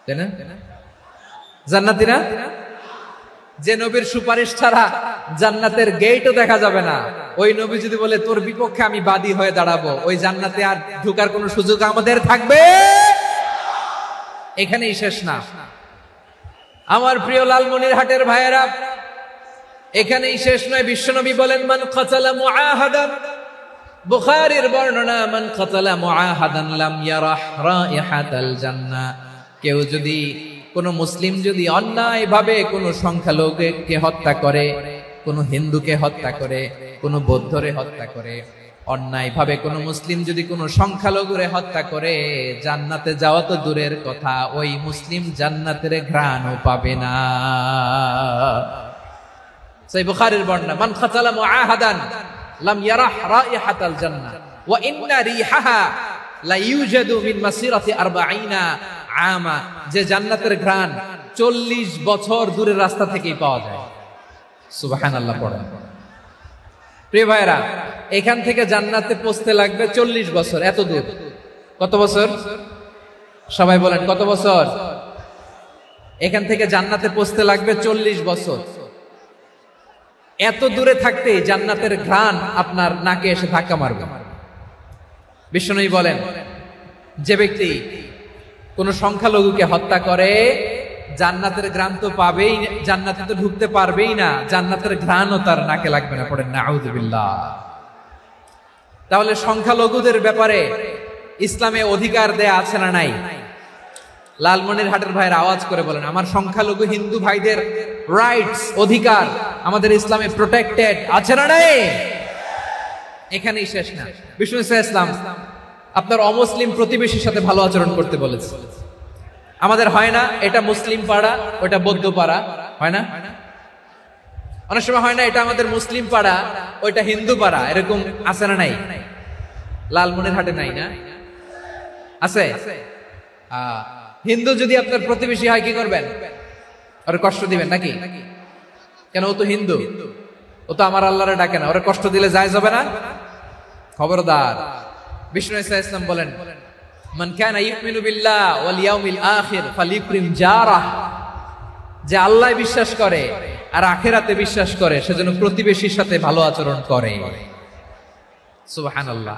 তাই না? জান্নাতি না? যে নবীর সুপারিশ ছাড়া জান্নাতের গেটও দেখা যাবে না, ওই নবী যদি বলে তোর বিপক্ষে আমি বাদী হয়ে দাঁড়াবো, ওই জান্নাতে আর ঢোকার কোনো সুযোগ আমাদের থাকবে? এখানেই শেষ না আমার প্রিয় লালমনিরহাটের ভাইয়েরা, এখানেই শেষ নয়। বিশ্বনবী বলেন, মান কাতালা মুআহাদান, বুখারীর বর্ণনা, মান কাতালা মুআহাদান লাম ইয়ারাহ রাইহাতাল জান্নাহ। কেউ যদি, কোন মুসলিম যদি অন্যায়ভাবে কোন সংখ্যালঘুকে হত্যা করে, কোন হিন্দুকে হত্যা করে, কোন বৌদ্ধরে হত্যা করে, অন্যায়ভাবে কোন মুসলিম যদি কোন সংখ্যালঘুরে হত্যা করে, জান্নাতে যাওয়া তো দূরের কথা, ওই মুসলিম জান্নাতের ঘ্রাণও পাবে না। সহিহ বুখারীর বর্ণনা, মান কাতালা মুআহাদান লাম ইয়ারাহ রাইহাতাল জান্নাহ ওয়া ইন্না রিহাহা লা ইউজাদু মিন মাসিরাতি 40 আমা। যে জান্নাতের ঘ্রাণ 40 বছর দূরের রাস্তা থেকেই পাওয়া যায়। সুবহানাল্লাহ পড়েন। প্রিয় ভাইরা, এখান থেকে জান্নাতে পৌঁছতে লাগবে 40 বছর। এত দূর, কত বছর? সবাই বলেন কত বছর? এখান থেকে জান্নাতে পৌঁছতে লাগবে 40 বছর। এত দূরে থাকতে জান্নাতের ঘ্রাণ আপনার নাকে এসে ধাক্কা মারবে। বিশ্বনবী বলেন, যে ব্যক্তি কোন সংখ্যালঘুকে হত্যা করে, জান্নাতের ঘ্রাণ তো পাবেই, জান্নাতে তো ঢুকতে পারবেই না, জান্নাতের ঘ্রাণও তার নাকে লাগবে না। পড়েন নাউযুবিল্লাহ। তাহলে সংখ্যালঘুদের ব্যাপারে ইসলামে অধিকার দেয়া আছে না নাই? লালমনিরহাটের ভাইয়ের আওয়াজ করে বলেন, আমার সংখ্যালঘু হিন্দু ভাইদের রাইটস, অধিকার আমাদের ইসলামে প্রোটেক্টেড আছে না নাই? এখানেই শেষ না। বিষ্ণু ইসলাম আপনার অমুসলিম প্রতিবেশীর সাথে ভালো আচরণ করতে বলেছে। আমাদের হয় না, এটা মুসলিম পাড়া, ওটা বৌদ্ধ পাড়া, হয় না? অনেক সময় হয় না, এটা আমাদের মুসলিম পাড়া, ওইটা হিন্দু পাড়া, এরকম আছে না নাই? লালমনিরহাটে নাই না? আছে? হিন্দু যদি আপনার প্রতিবেশী হয়, কি করবেন? ওরে কষ্ট দিবেন নাকি? কেন? ও তো হিন্দু, ও তো আমার আল্লাহরে ডাকে না, ওরে কষ্ট দিলে জায়েজ হবে না? খবরদার। বিষ্ণু ইসলাম বলেন, মান কানা ইউমিনু বিল্লাহ ওয়াল ইয়াউমিল আখির ফালিউকরিম জারাহ। যে আল্লাহ বিশ্বাস করে আর আখিরাতে বিশ্বাস করে, সেজন্য প্রতিবেশীর সাথে ভালো আচরণ করে। সুবহানাল্লাহ।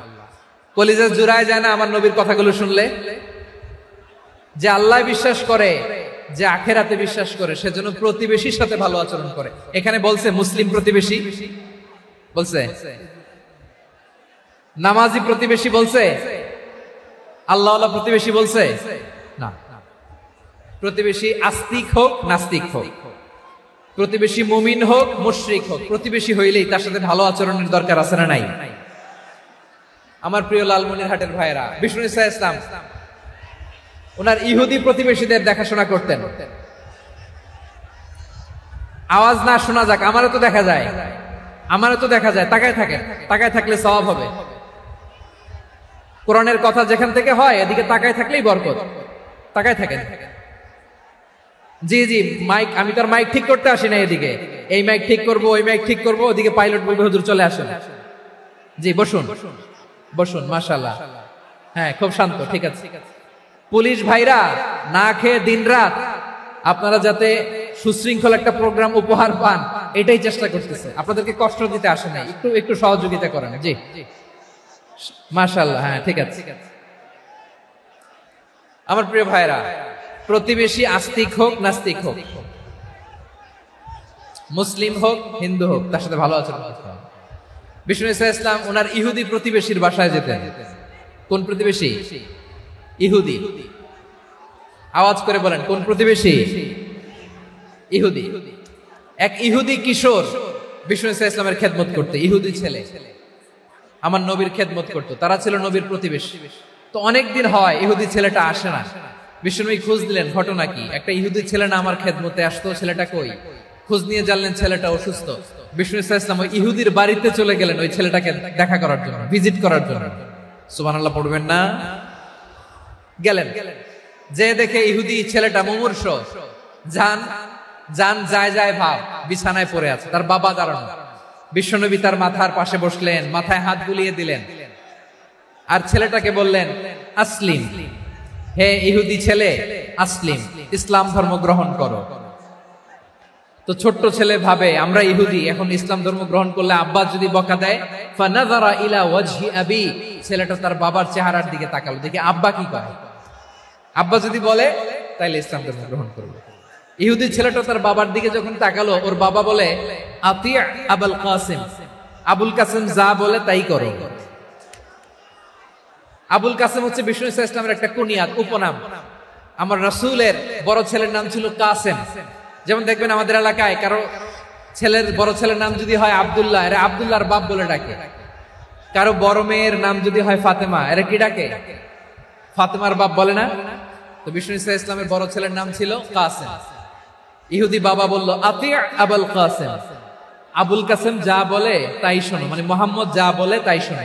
কলিজা জুড়ায় যায় না আমার নবীর কথাগুলো শুনলে? যে আল্লাহ বিশ্বাস করে, যে আখিরাতে বিশ্বাস করে, সেজন্য প্রতিবেশীর সাথে ভালো আচরণ করে। এখানে বলছে মুসলিম প্রতিবেশী বলছে, নামাজি প্রতিবেশী বলছে, আল্লাহওয়ালা প্রতিবেশী বলছে না। প্রতিবেশী আস্তিক হোক নাস্তিক হোক, প্রতিবেশী মুমিন হোক মুশরিক হোক, প্রতিবেশী হইলেই তার সাথে ভালো আচরণের দরকার আছে না নাই? আমার প্রিয় লালমনিরহাটের ভাইয়েরা, বিষ্ণু ইসলাম ওনার ইহুদি প্রতিবেশীদের দেখাশোনা করতেন। আওয়াজ না শোনা যাক, আমারও তো দেখা যায়, আমারও তো দেখা যায়। তাকায় থাকেন, তাকায় থাকলে সওয়াব হবে। কোরআনের কথা যেখান থেকে হয়, এদিকে তাকায় থাকলেই বরকত। তাকায় থাকেন। জি জি, মাইক, আমি তো আর মাইক ঠিক করতে আসি না এদিকে, এই মাইক ঠিক করব, ওই মাইক ঠিক করব, ওদিকে পাইলট বলবে হুজুর চলে আসেন। জি বসুন, বসুন, মাশাআল্লাহ। হ্যাঁ, খুব শান্ত, ঠিক আছে। পুলিশ ভাইরা না খেয়ে দিনরাত আপনারা যাতে সুশৃঙ্খল একটা প্রোগ্রাম উপহার পান, এটাই চেষ্টা করতেছে। আপনাদেরকে কষ্ট দিতে আসে নাই, একটু একটু সহযোগিতা করেন। জি মাশাআল্লাহ। হ্যাঁ, ঠিক আছে। আমার প্রিয় ভাইরা, প্রতিবেশী আস্তিক হোক নাস্তিক হোক, মুসলিম হোক হিন্দু হোক, তার সাথে ভালো আচরণ করতে হবে। বিষ্ণু ইসলাম ওনার ইহুদি প্রতিবেশীর বাসায় যেতেন। কোন প্রতিবেশী? ইহুদি। আওয়াজ করে বলেন, কোন প্রতিবেশী? ইহুদি। এক ইহুদি কিশোর বিষ্ণু ইসলামের খেদমত করতে, ইহুদি ছেলে আমার নবীর খেদমত করত। তারা ছিল নবীর প্রতিবেশী। তো অনেকদিন হয় ইহুদি ছেলেটা আসে না। বিশ্বনবী খোঁজ দিলেন, ঘটনা কি? একটা ইহুদি ছেলে না আমার খেদমতে আসতো, ছেলেটা কই? খোঁজ নিয়ে জানলেন ছেলেটা অসুস্থ। বিষ্ণু ইসলাম ওই ইহুদির বাড়িতে চলে গেলেন ওই ছেলেটাকে দেখা করার জন্য, ভিজিট করার জন্য। সুবহানাল্লাহ পড়বেন না? গেলেন, যে দেখে ইহুদি ছেলেটা মুমূর্ষ, জান জান যায় যায় ভাব, বিছানায় পড়ে আছে, তার বাবা দাঁড়ানো। বিশ্বনবী তার মাথার পাশে বসলেন, মাথায় হাত বুলিয়ে দিলেন, আর ছেলেটাকে বললেন, আসলিম, হে ইহুদি ছেলে, আসলিম, ইসলাম ধর্ম গ্রহণ করো। তো ছোট্ট ছেলে ভাবে আমরা ইহুদি, এখন ইসলাম ধর্ম গ্রহণ করলে আব্বা যদি বকা দেয়, ফানাযারা ইলা ওয়াজহি আবি, ছেলেটা তার বাবার চেহারার দিকে তাকালো, দেখে আব্বা কি করে। আব্বা যদি বলে তাইলে ইসলাম ধর্ম গ্রহণ করবে। ইহুদি ছেলেটা তার বাবার দিকে যখন তাকালো, ওর বাবা বলে, আতি আবুল কাসিম, আবুল কাসিম যা বলে তাই করো। আবুল কাসিম হচ্ছে বিষ্ণু ইসলামের একটা কুনিয়াত, উপনাম। আমার রাসূলের বড় ছেলের নাম ছিল কাসেম। যেমন দেখবেন আমাদের এলাকায় কারো ছেলের বড় ছেলের নাম যদি হয় আব্দুল্লাহ, এরা আব্দুল্লাহর বাপ বলে ডাকে। কারো বড় মেয়ের নাম যদি হয় ফাতেমা, এরা কি ডাকে? ফাতেমার বাপ বলে না? তো বিষ্ণু ইসলামের বড় ছেলের নাম ছিল কাসেম। ইহুদি বাবা বলল, আতি আবুল কাসেম, আবুল কাসেম যা বলে তাই শোনো, মানে মোহাম্মদ যা বলে তাই শোনো।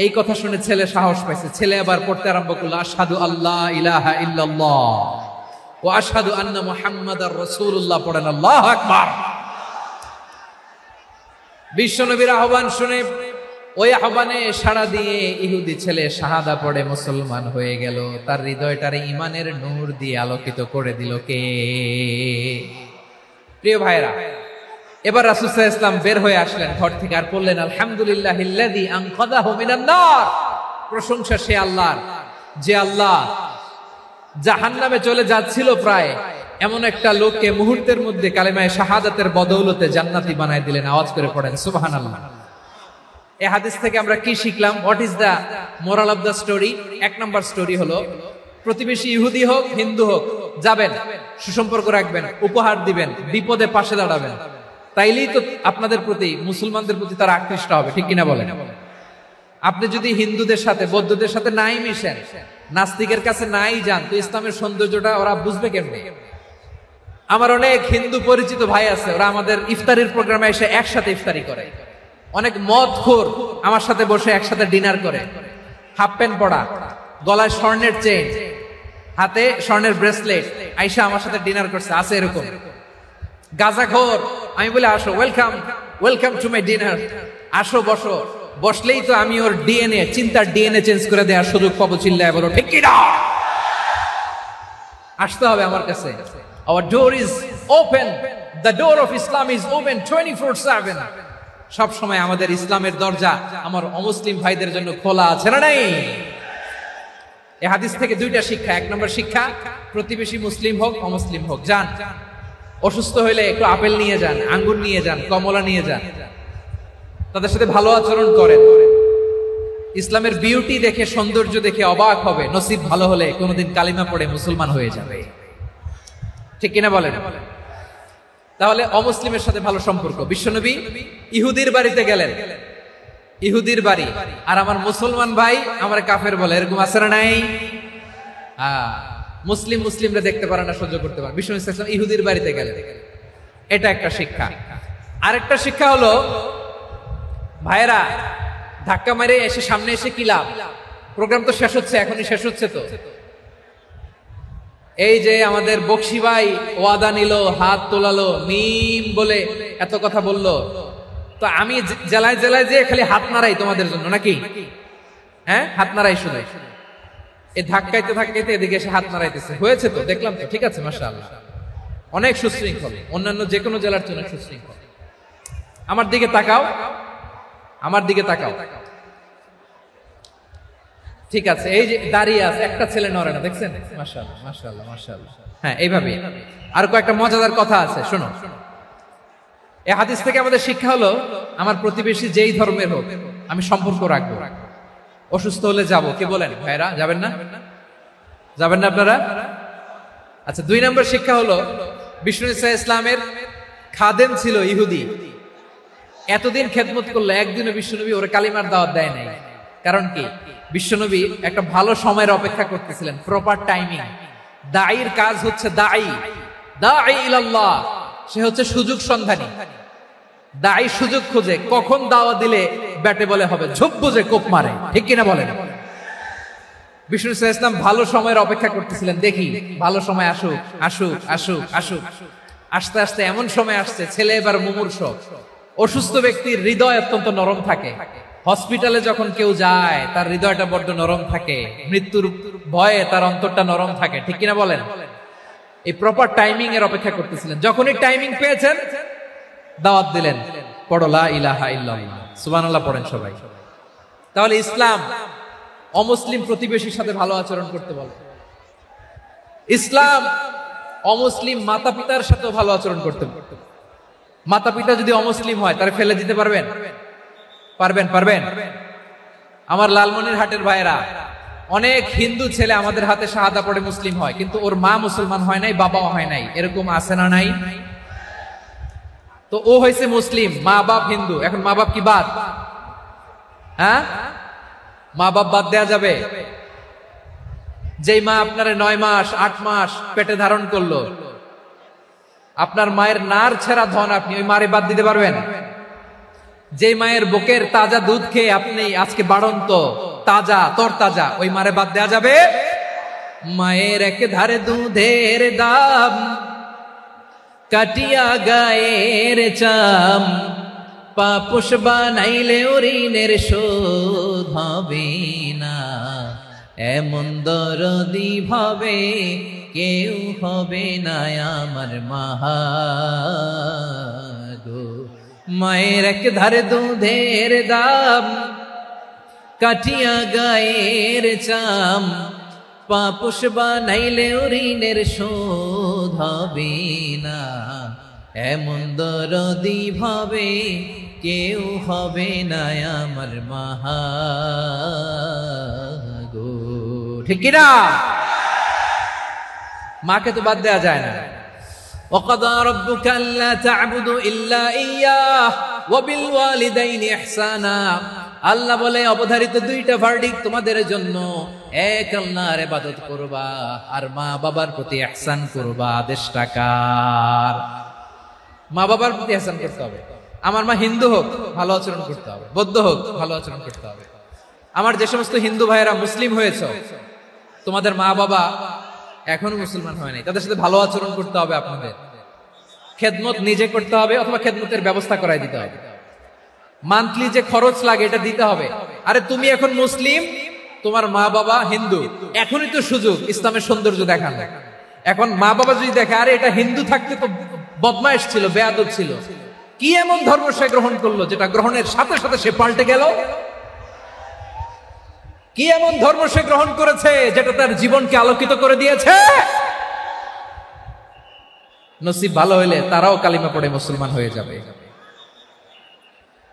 এই কথা শুনে ছেলে সাহস পাইছে, ছেলে আবার পড়তে আরম্ভ করলো, আশহাদু আল্লাহ ইলাহা ইল্লাল্লাহ ওয়া আশহাদু আন্না মুহাম্মাদার রাসূলুল্লাহ, পড়েন আল্লাহু আকবার। বিশ্বনবীর আহ্বান শুনে ওই আহ্বানে সাড়া দিয়ে ইহুদি ছেলে শাহাদা পড়ে মুসলমান হয়ে গেল। তার হৃদয়টারে ঈমানের নূর দিয়ে আলোকিত করে দিল কে? প্রিয় ভাইরা, এবার রাসূল সাল্লাল্লাহু আলাইহি ওয়াসাল্লাম বের হয়ে আসলেন ঘর থেকে, আর বললেন, আলহামদুলিল্লাহিল্লাযী আনকাযাহু মিনান নার, প্রশংসা সে আল্লাহর, যে আল্লাহ জাহান্নামে চলে যাচ্ছিল প্রায়, এমন একটা লোককে মুহূর্তের মধ্যে কালেমায়ে শাহাদাতের বদৌলতে জান্নাতি বানায় দিলেন। আওয়াজ করে পড়েন সুবহানাল্লাহ। এই হাদিস থেকে আমরা কি শিখলাম? What is the moral of the story? এক নম্বর স্টোরি হলো, প্রতিবেশী ইহুদি হোক হিন্দু হোক, যাবেন, সুসম্পর্ক রাখবেন, উপহার দিবেন, বিপদে পাশে দাঁড়াবেন, তাইলেই তো আপনাদের প্রতি, মুসলমানদের প্রতি তারা আকৃষ্ট হবে, ঠিক কিনা বলেন? আপনি যদি হিন্দুদের সাথে বৌদ্ধদের সাথে নাই মিশেন, নাস্তিকের কাছে নাই যান, তো ইসলামের সৌন্দর্যটা ওরা বুঝবে কেমনে? আমার অনেক হিন্দু পরিচিত ভাই আছে, ওরা আমাদের ইফতারির প্রোগ্রামে এসে একসাথে ইফতারি করে। অনেক মদখোর আমার সাথে বসে একসাথে ডিনার করে, হাফ প্যান্ট পরা, গলায় স্বর্ণের চেইন, হাতে স্বর্ণের ব্রেসলেট, আইসা আমার সাথে ডিনার করছে, আছে এরকম। গাঁজাখোর, আমি বলে আসো, welcome welcome to my dinner, আসো বসো, বসলেই তো আমি ওর ডিএনএ, চিন্তার ডিএনএ চেঞ্জ করে দেওয়ার সুযোগ পাবো। চিল্লায় বলো ঠিক কি না? আসতে হবে আমার কাছে। Our door is open, the door of Islam is open 24/7. সব সময় আমাদের ইসলামের দরজা আমার অমুসলিম ভাইদের জন্য খোলা আছে না নাই? এই হাদিস থেকে দুইটা শিক্ষা। এক নম্বর শিক্ষা, প্রতিবেশী মুসলিম হোক অমুসলিম হোক, যান, অসুস্থ হইলে একটু আপেল নিয়ে যান, আঙ্গুর নিয়ে যান, কমলা নিয়ে যান, তাদের সাথে ভালো আচরণ করেন। ইসলামের বিউটি দেখে, সৌন্দর্য দেখে অবাক হবে, নসিব ভালো হলে কোনোদিন কালিমা পড়ে মুসলমান হয়ে যাবে, ঠিক কিনা বলেন? তাহলে অমুসলিমের সাথে ভালো সম্পর্ক। বিশ্বনবী ইহুদির বাড়িতে গেলেন, ইহুদির বাড়ি, আর আমার মুসলমান ভাই আমার কাফের বলে, এরকম আছে না নাই? মুসলিম মুসলিমরা দেখতে পারে না, সহ্য করতে পারে। বিশ্বনবী সাল্লাল্লাহু আলাইহি ওয়াসাল্লাম ইহুদির বাড়িতে গেলেন, এটা একটা শিক্ষা। আরেকটা শিক্ষা হলো, ভাইরা ধাক্কা মারে এসে সামনে এসে কি লাভ? প্রোগ্রাম তো শেষ হচ্ছে, এখনই শেষ হচ্ছে। তো এই যে আমাদের বকশি ভাই ওয়াদা নিল, হাত তোলালো, মিম বলে এত কথা বললো, তো আমি জেলায় জেলায় যে খালি হাত নাড়াই তোমাদের জন্য নাকি? হ্যাঁ, হাত নাড়াই শুনে এই ধাক্কাইতে ধাক্কাইতে এদিকে এসে হাত নাড়াইতেছে, হয়েছে তো দেখলাম তো, ঠিক আছে মাশাআল্লাহ, অনেক সুশৃঙ্খল, অন্যান্য যে কোনো জেলার জন্য সুশৃঙ্খল। আমার দিকে তাকাও, আমার দিকে তাকাও, ঠিক আছে। এই যে দাঁড়িয়ে আছে, একটা ছেলে নড়ে না, দেখছেন? মাশাআল্লাহ মাশাআল্লাহ মাশাআল্লাহ। হ্যাঁ, এইভাবে। আর কয়েকটা মজাদার কথা আছে, শোনো। এই হাদিস থেকে আমাদের শিক্ষা হলো, আমার প্রতিবেশী যেই ধর্মের হোক আমি সম্পর্ক রাখবো। অসুস্থ হলে যাব, কে বলেন ভাইরা? যাবেন না? যাবেন না আপনারা? আচ্ছা, 2 নম্বর শিক্ষা হলো, বিষ্ণু ইসলামের খাদেম ছিল ইহুদি, এতদিন খেদমত করলো, একদিনও বিশ্বনবী ওরে কালিমার দাওয়াত দেয় নাই। কারণ কি, বিশ্বনবী একটা ভালো সময়ের অপেক্ষা করতেছিলেন, প্রপার টাইমিং। দাঈর কাজ হচ্ছে দাঈ ইলাল্লাহ, সে হচ্ছে সুযোগ সন্ধানী। দাঈ সুযোগ খোঁজে, কখন দাওয়া দিলে ব্যাটে বলে হবে, ঝোপ বুঝে কোপ মারে, ঠিক কিনা বলেন? বিষ্ণু ইসলাম ভালো সময়ের অপেক্ষা করতেছিলেন, দেখি ভালো সময় আসুক আসুক আসুক আসুক। আস্তে আস্তে এমন সময় আসছে, ছেলে এবার মুমূর্ষ। অসুস্থ ব্যক্তির হৃদয় অত্যন্ত নরম থাকে। হসপিটালে যখন কেউ যায় তার হৃদয়টা বড্ড নরম থাকে, মৃত্যুর ভয়ে তার অন্তরটা নরম থাকে, ঠিক কিনা বলেন? এই প্রপার টাইমিং এর অপেক্ষা করতেছিলেন। যখনই টাইমিং পেয়েছেন, দাওয়াত দিলেন, পড়ো লা ইলাহা ইল্লাল্লাহ, সুবহানাল্লাহ পড়েন সবাই। তাহলে ইসলাম অমুসলিম প্রতিবেশীর সাথে ভালো আচরণ করতে বলে। ইসলাম অমুসলিম মাতা পিতার সাথেও ভালো আচরণ করতে বলে। মাতা পিতা যদি অমুসলিম হয়, তারা ফেলে দিতে পারবেন? পারবেন? আমার লালমনিরহাটের ভাইরা, অনেক হিন্দু ছেলে আমাদের হাতে শাহাদা পড়ে মুসলিম হয়, কিন্তু ওর মা মুসলমান হয় নাই, বাবাও হয় নাই। এরকম আছে না নাই? তো ও হয়েছে মুসলিম, মা বাপ হিন্দু, এখন মা বাপ কি বাদ? হ্যাঁ, মা বাপ বাদ দেয়া যাবে? যেই মা আপনার 9 মাস 8 মাস পেটে ধারণ করলো, আপনার মায়ের নার ছেঁড়া ধন, আপনি ওই মারে বাদ দিতে পারবেন? যে মায়ের বুকের তাজা দুধ খেয়ে আপনি আজকে বাড়ন্ত তাজা তরতাজা, ওই মারে বাদ দেয়া যাবে? মায়ের এক ধারে দুধের দাম, কাটিয়া গায়ের চাম, পাপুষ বানাইলে ঋণের শোধ হবে না। এমন দরদি ভাবে কেউ হবে না আমার মাহা গো। মায়ের এক ধারে দুধের দাম, কাটিয়া গায়ের চাম, পাপুষ বানাইলে ঋণের শোধ হবে না। এমন দরদি ভাবে কেউ হবে না আমার মাহা গো, ঠিক কিনা? মাকে তো বাদ দেয়া যায় না। وَقَضَى رَبُّكَ أَلَّا تَعْبُدُوا إِلَّا إِيَّاهُ وَبِالْوَالِدَيْنِ إِحْسَانًا। আল্লাহ বলে অবধারিত দুইটা ভার্ডিক্ট তোমাদের জন্য, এক আল্লাহর ইবাদত করবা আর মা বাবার প্রতি ইহসান করবা। আদেশটা কার? মা বাবার প্রতি ইহসান করতে হবে। আমার মা হিন্দু হোক, ভালো আচরণ করতে হবে, বৌদ্ধ হোক, ভালো আচরণ করতে হবে। আমার যে সমস্ত হিন্দু ভাইয়েরা মুসলিম হয়েছে, তোমাদের মা বাবা এখনো মুসলমান হয় নাই, তাদের সাথে ভালো আচরণ করতে হবে। আপনাদের খেদমত নিজে করতে হবে, অথবা খেদমতের ব্যবস্থা করাই দিতে হবে। মান্থলি যে খরচ লাগে এটা দিতে হবে। আরে তুমি এখন মুসলিম, তোমার মা বাবা হিন্দু, এখনই তো সুযোগ ইসলামের সৌন্দর্য দেখানো। এখন মা বাবা যদি দেখে, আরে এটা হিন্দু থাকতে তো বদমাইশ ছিল, বেয়াদব ছিল, কি এমন ধর্ম সে গ্রহণ করলো যেটা গ্রহণের সাথে সাথে সে পাল্টে গেল? কি এমন ধর্ম সে গ্রহণ করেছে যেটা তার জীবনকে আলোকিত করে দিয়েছে? নসিব ভালো হইলে তারাও কালিমা পড়ে মুসলমান হয়ে যাবে।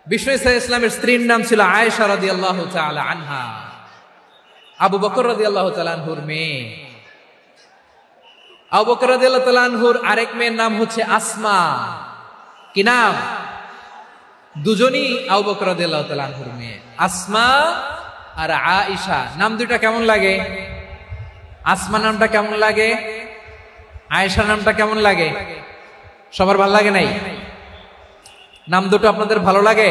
বিষ্ণু ইসলামের স্ত্রীর নাম ছিল আয়েশা রাদিয়াল্লাহু তাআলা আনহা, আবু বকর রাদিয়াল্লাহু তাআলা আনহুর মেয়ে। আবু বকর রাদিয়াল্লাহু তাআলা আনহুর আরেক মেয়ের নাম হচ্ছে আসমা। কি নাম? দুজনই আবু বকর রাদিয়াল্লাহু তাআলা আনহুর মেয়ে, আসমা আর আয়েশা। নাম দুইটা কেমন লাগে? আসমা নামটা কেমন লাগে? আয়েশা নামটা কেমন লাগে? সবার ভালো লাগে নাই? নাম দুটো আপনাদের ভালো লাগে?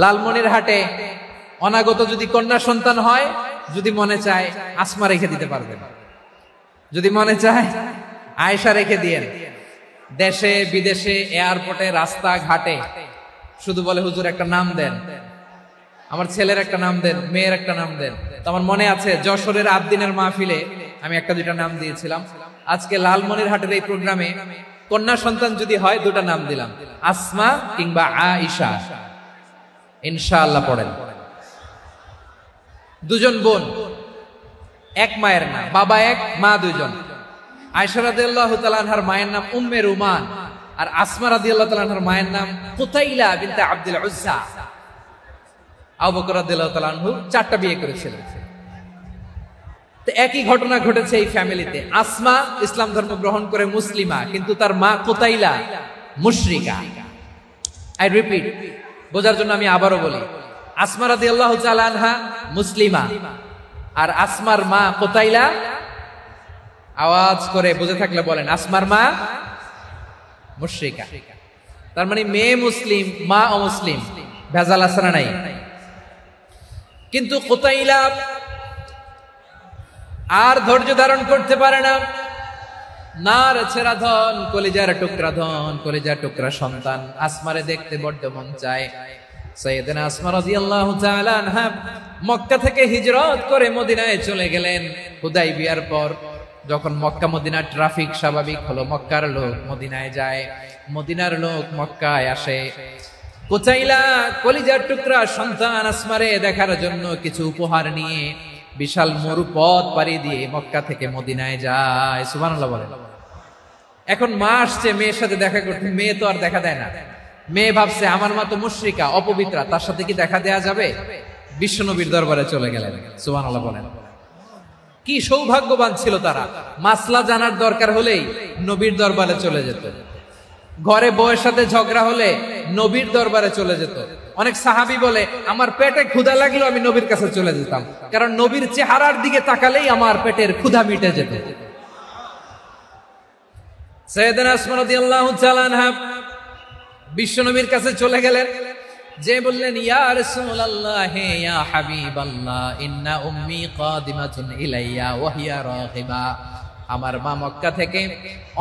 লালমনিরহাটে অনাগত যদি কন্যা সন্তান হয়, যদি মনে চায় আসমা রেখে দিতে পারবেন, যদি মনে চায় আয়েশা রেখে দিয়েন। দেশে বিদেশে এয়ারপোর্টে রাস্তা ঘাটে শুধু বলে, হুজুর একটা নাম দেন, আমার ছেলের একটা নাম দেন, মেয়ের একটা নাম দেন। তো আমার মনে আছে যশোরের আদ্দিনের মাহফিলে আমি একটা দুইটা নাম দিয়েছিলাম। আজকে লালমনিরহাটের এই প্রোগ্রামে কন্যা সন্তান যদি হয়, দুটা নাম দিলাম, আসমা কিংবা আয়েশা। ইনশাআল্লাহ পড়েন। দুজন বোন, এক মায়ের নাম, বাবা এক, মা দুইজন। আয়েশা রাদিয়াল্লাহু তাআলা আনহার মায়ের নাম উম্মে রুমান, আর আসমা রাদিয়াল্লাহু তাআলা আনহার মায়ের নাম কুতাইলা বিনতে আব্দুল উজ্জা। আবু বকর রাদিয়াল্লাহু তাআলা আনহু 4টা বিয়ে করেছিলেন। তো একই ঘটনা ঘটেছে এই ফ্যামিলিতে। আসমা ইসলাম ধর্ম গ্রহণ করে মুসলিমা, কিন্তু তার মা কুতাইলা মুশরিকা। আই রিপিট, বোঝার জন্য আমি আবারও বলি, আসমা রাদিয়াল্লাহু তাআলা আনহা মুসলিমা, আর আসমার মা কুতাইলা, আওয়াজ করে বুঝে থাকলে বলেন, আসমার মা মুশরিকা। তার মানে মেয়ে মুসলিম, মা অমুসলিম, ভেজাল আছে না নাই? কিন্তু কুতাইলা আর ধৈর্য ধারণ করতে পারে না। নার ছেড়া ধন, কলিজার টুকরা ধন, কলিজার টুকরা সন্তান আসমারে দেখতে বড্ড মন চায়। সাইয়েদনা আসমা রাদিয়াল্লাহু তাআলা আনহা মক্কা থেকে হিজরত করে মদিনায় চলে গেলেন হুদাইবিয়ার পর। যখন মক্কা মদিনার ট্রাফিক স্বাভাবিক হলো, মক্কার লোক মদিনায় যায়, মদিনার লোক মক্কায় আসে। কুতাইলা কলিজার টুকরা সন্তান আসমারে দেখার জন্য কিছু উপহার নিয়ে বিশাল মরু পথ পাড়ি দিয়ে মক্কা থেকে মদিনায় যায়। সুবহানাল্লাহ বলেন। এখন মা আসছে মেয়ের সাথে দেখা করতে, মেয়ে তো আর দেখা দেয় না। মেয়ে ভাবছে আমার মা তো মুশরিকা, অপবিত্রা, তার সাথে কি দেখা দেয়া যাবে? বিশ্বনবীর দরবারে চলে গেলেন। সুবহানাল্লাহ বলেন। কি সৌভাগ্যবান ছিল তারা, মাসলা জানার দরকার হলেই নবীর দরবারে চলে যেত। ঘরে বউয়ের সাথে ঝগড়া হলে নবীর দরবারে চলে যেত। অনেক সাহাবী বলে আমার পেটে ক্ষুধা লাগলো আমি নবীর কাছে চলে যেতাম, কারণ নবীর চেহারার দিকে তাকালেই আমার পেটের ক্ষুধা মিটে যেত। সাইয়েদনা আসমা রাদিয়াল্লাহু তাআলা আনহা বিশ্বনবীর কাছে চলে গেলেন, যে বললেন ইয়া রাসূলুল্লাহ ইয়া হাবিবাল্লাহ ইন্না উম্মি কাদিমাতুন ইলাইয়া ওয়া হিয়া রাগিবা। আমার মা মক্কা থেকে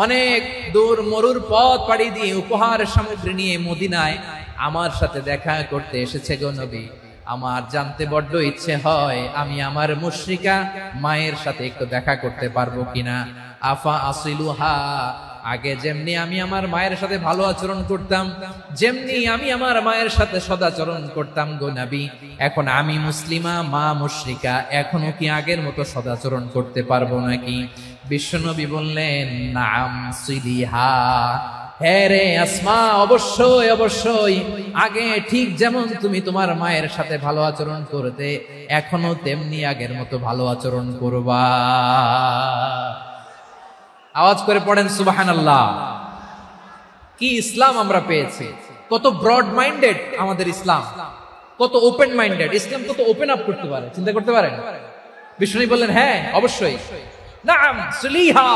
অনেক দূর মরুর পথ পাড়ি দিয়ে উপহার সামগ্রী নিয়ে মদিনায় আমার সাথে দেখা করতে এসেছে গো নবী। আমার জানতে বড্ড ইচ্ছে হয় আমি আমার মুশরিকা মায়ের সাথে একটু দেখা করতে পারবো কিনা। আফা আসিলুহা, আগে যেমনি আমি আমার মায়ের সাথে ভালো আচরণ করতাম, যেমনি আমি আমার মায়ের সাথে সদাচরণ করতাম গো নবী, এখন আমি মুসলিমা, মা মুশরিকা, এখনো কি আগের মতো সদাচরণ করতে পারবো নাকি? বিশ্বনবী বললেন নাম সিলিহা, হ্যাঁ রে আসমা, অবশ্যই অবশ্যই, আগে ঠিক যেমন তুমি তোমার মায়ের সাথে ভালো আচরণ করতে, এখনো তেমনি আগের মতো ভালো আচরণ করবা। আওয়াজ করে পড়েন সুবহানাল্লাহ। কি ইসলাম আমরা পেয়েছি, কত ব্রড মাইন্ডেড আমাদের ইসলাম, কত ওপেন মাইন্ডেড ইসলাম, কত ওপেন আপ করতে পারে, চিন্তা করতে পারেন। বিষ্ণু বললেন হ্যাঁ অবশ্যই, নাম সুলিহা,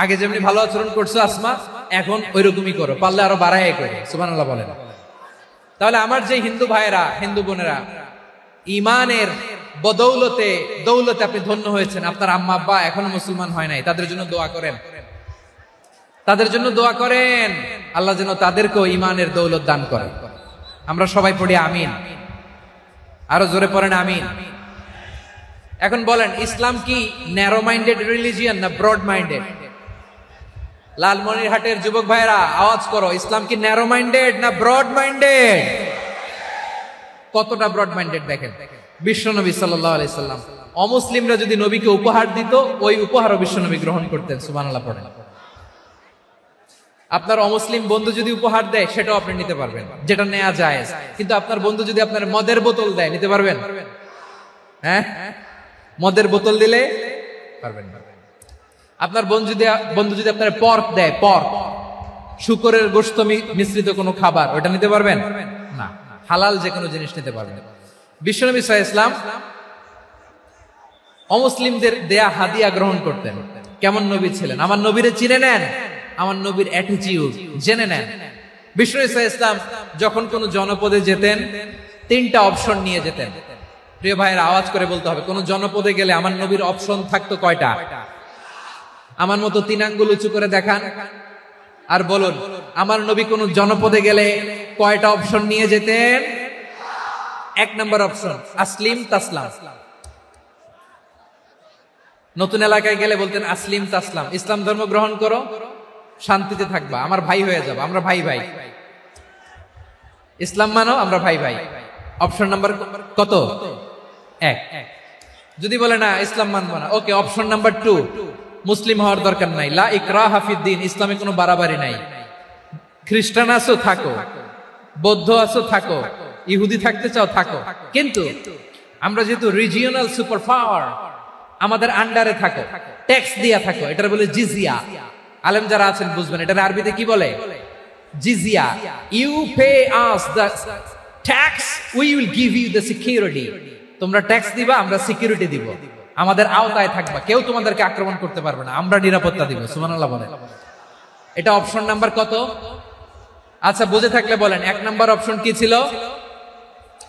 আগে যেমনি ভালো আচরণ করছো আসমা, এখন ওইরকমই করো, পারলে আরো বাড়ায় করো। সুবহানাল্লাহ বলেন। তাহলে আমার যে হিন্দু ভাইয়েরা, হিন্দু বোনেরা, ইমানের বদৌলতে দৌলতে আপনি ধন্য হয়েছেন, আপনার আম্মা আব্বা এখনো মুসলমান হয় নাই, তাদের জন্য দোয়া করেন, তাদের জন্য দোয়া করেন, আল্লাহ যেন তাদেরকেও ইমানের দৌলত দান করে। আমরা সবাই পড়ি আমিন, আরো জোরে পড়েন আমিন। এখন বলেন ইসলাম কি ন্যারো মাইন্ডেড রিলিজিয়ান না ব্রড মাইন্ডেড? লালমনিরহাটের যুবক ভাইরা আওয়াজ করো, ইসলাম কি ন্যারো মাইন্ডেড না ব্রড মাইন্ডেড? কতটা ব্রড মাইন্ডেড দেখেন। বিশ্বনবী সাল্লাল্লাহু আলাইহি সাল্লাম অমুসলিমরা যদি নবীকে উপহার দিত, ওই উপহারও বিশ্বনবী গ্রহণ করতেন। সুবহানাল্লাহ পড়েন। আপনার অমুসলিম বন্ধু যদি উপহার দেয় সেটাও আপনি নিতে পারবেন, যেটা নেওয়া যায়। কিন্তু আপনার বন্ধু যদি আপনার মদের বোতল দেয়, নিতে পারবেন? হ্যাঁ, মদের বোতল দিলে পারবেন না। আপনার বন্ধু যদি আপনার পর্ক দেয়, পর্ক, শুকরের গোশত মিশ্রিত কোনো খাবার, ওটা নিতে পারবেন না। হালাল যে কোনো জিনিস নিতে পারবেন। বিশ্বনবী সাল্লাল্লাহু আলাইহি ওয়াসাল্লাম অমুসলিমদের দেয়া হাদিয়া গ্রহণ করতেন। কেমন নবী ছিলেন? আমার নবীরে চিনে নেন, আমার নবীর অ্যাটিটিউড জেনে নেন। বিশ্বনবী সাল্লাল্লাহু আলাইহি ওয়াসাল্লাম যখন কোন জনপদে যেতেন, তিনটা অপশন নিয়ে যেতেন। প্রিয় ভাইয়ের আওয়াজ করে বলতে হবে, কোন জনপদে গেলে আমার নবীর অপশন থাকতো কয়টা? আমার মতো 3 আঙ্গুল উঁচু করে দেখান আর বলুন, আমার নবী কোন জনপদে গেলে কয়টা অপশন নিয়ে যেতেন? 1 নম্বর অপশন আসলিম তাসলাম। নতুন এলাকায় গেলে বলতেন আসলিম তাসলাম, ইসলাম ধর্ম গ্রহণ করো, শান্তিতে থাকবা, আমার ভাই হয়ে যাবো, আমরা ভাই ভাই, ইসলাম মানো, আমরা ভাই ভাই। অপশন নাম্বার কত? 1। যদি বলে না ইসলাম মানবো না, ওকে, অপশন নাম্বার 2, মুসলিম হওয়ার দরকার নাই, লা ইকরাহা ফিদ্দিন, ইসলামে কোনো বাড়াবাড়ি নাই। খ্রিস্টান আছো থাকো, বৌদ্ধ আছো থাকো, ইহুদি থাকতে চাও থাকো, কিন্তু আমরা যেহেতু রিজিওনাল সুপার পাওয়ার, আমাদের আন্ডারে থাকো, ট্যাক্স দিয়া থাকো, এটার বলে জিজিয়া। আলেম যারা আছেন বুঝবেন, এটার আরবিতে কি বলে? জিজিয়া। You pay us the tax we will give you the security, তোমরা ট্যাক্স দিবা, আমরা সিকিউরিটি দিব, আমাদের আওতায় থাকবা, কেউ তোমাদেরকে আক্রমণ করতে পারবে না, আমরা নিরাপত্তা দিব। সুবহানাল্লাহ বলেন। এটা অপশন নাম্বার কত? আচ্ছা বুঝে থাকলে বলেন, 1 নাম্বার অপশন কি ছিল?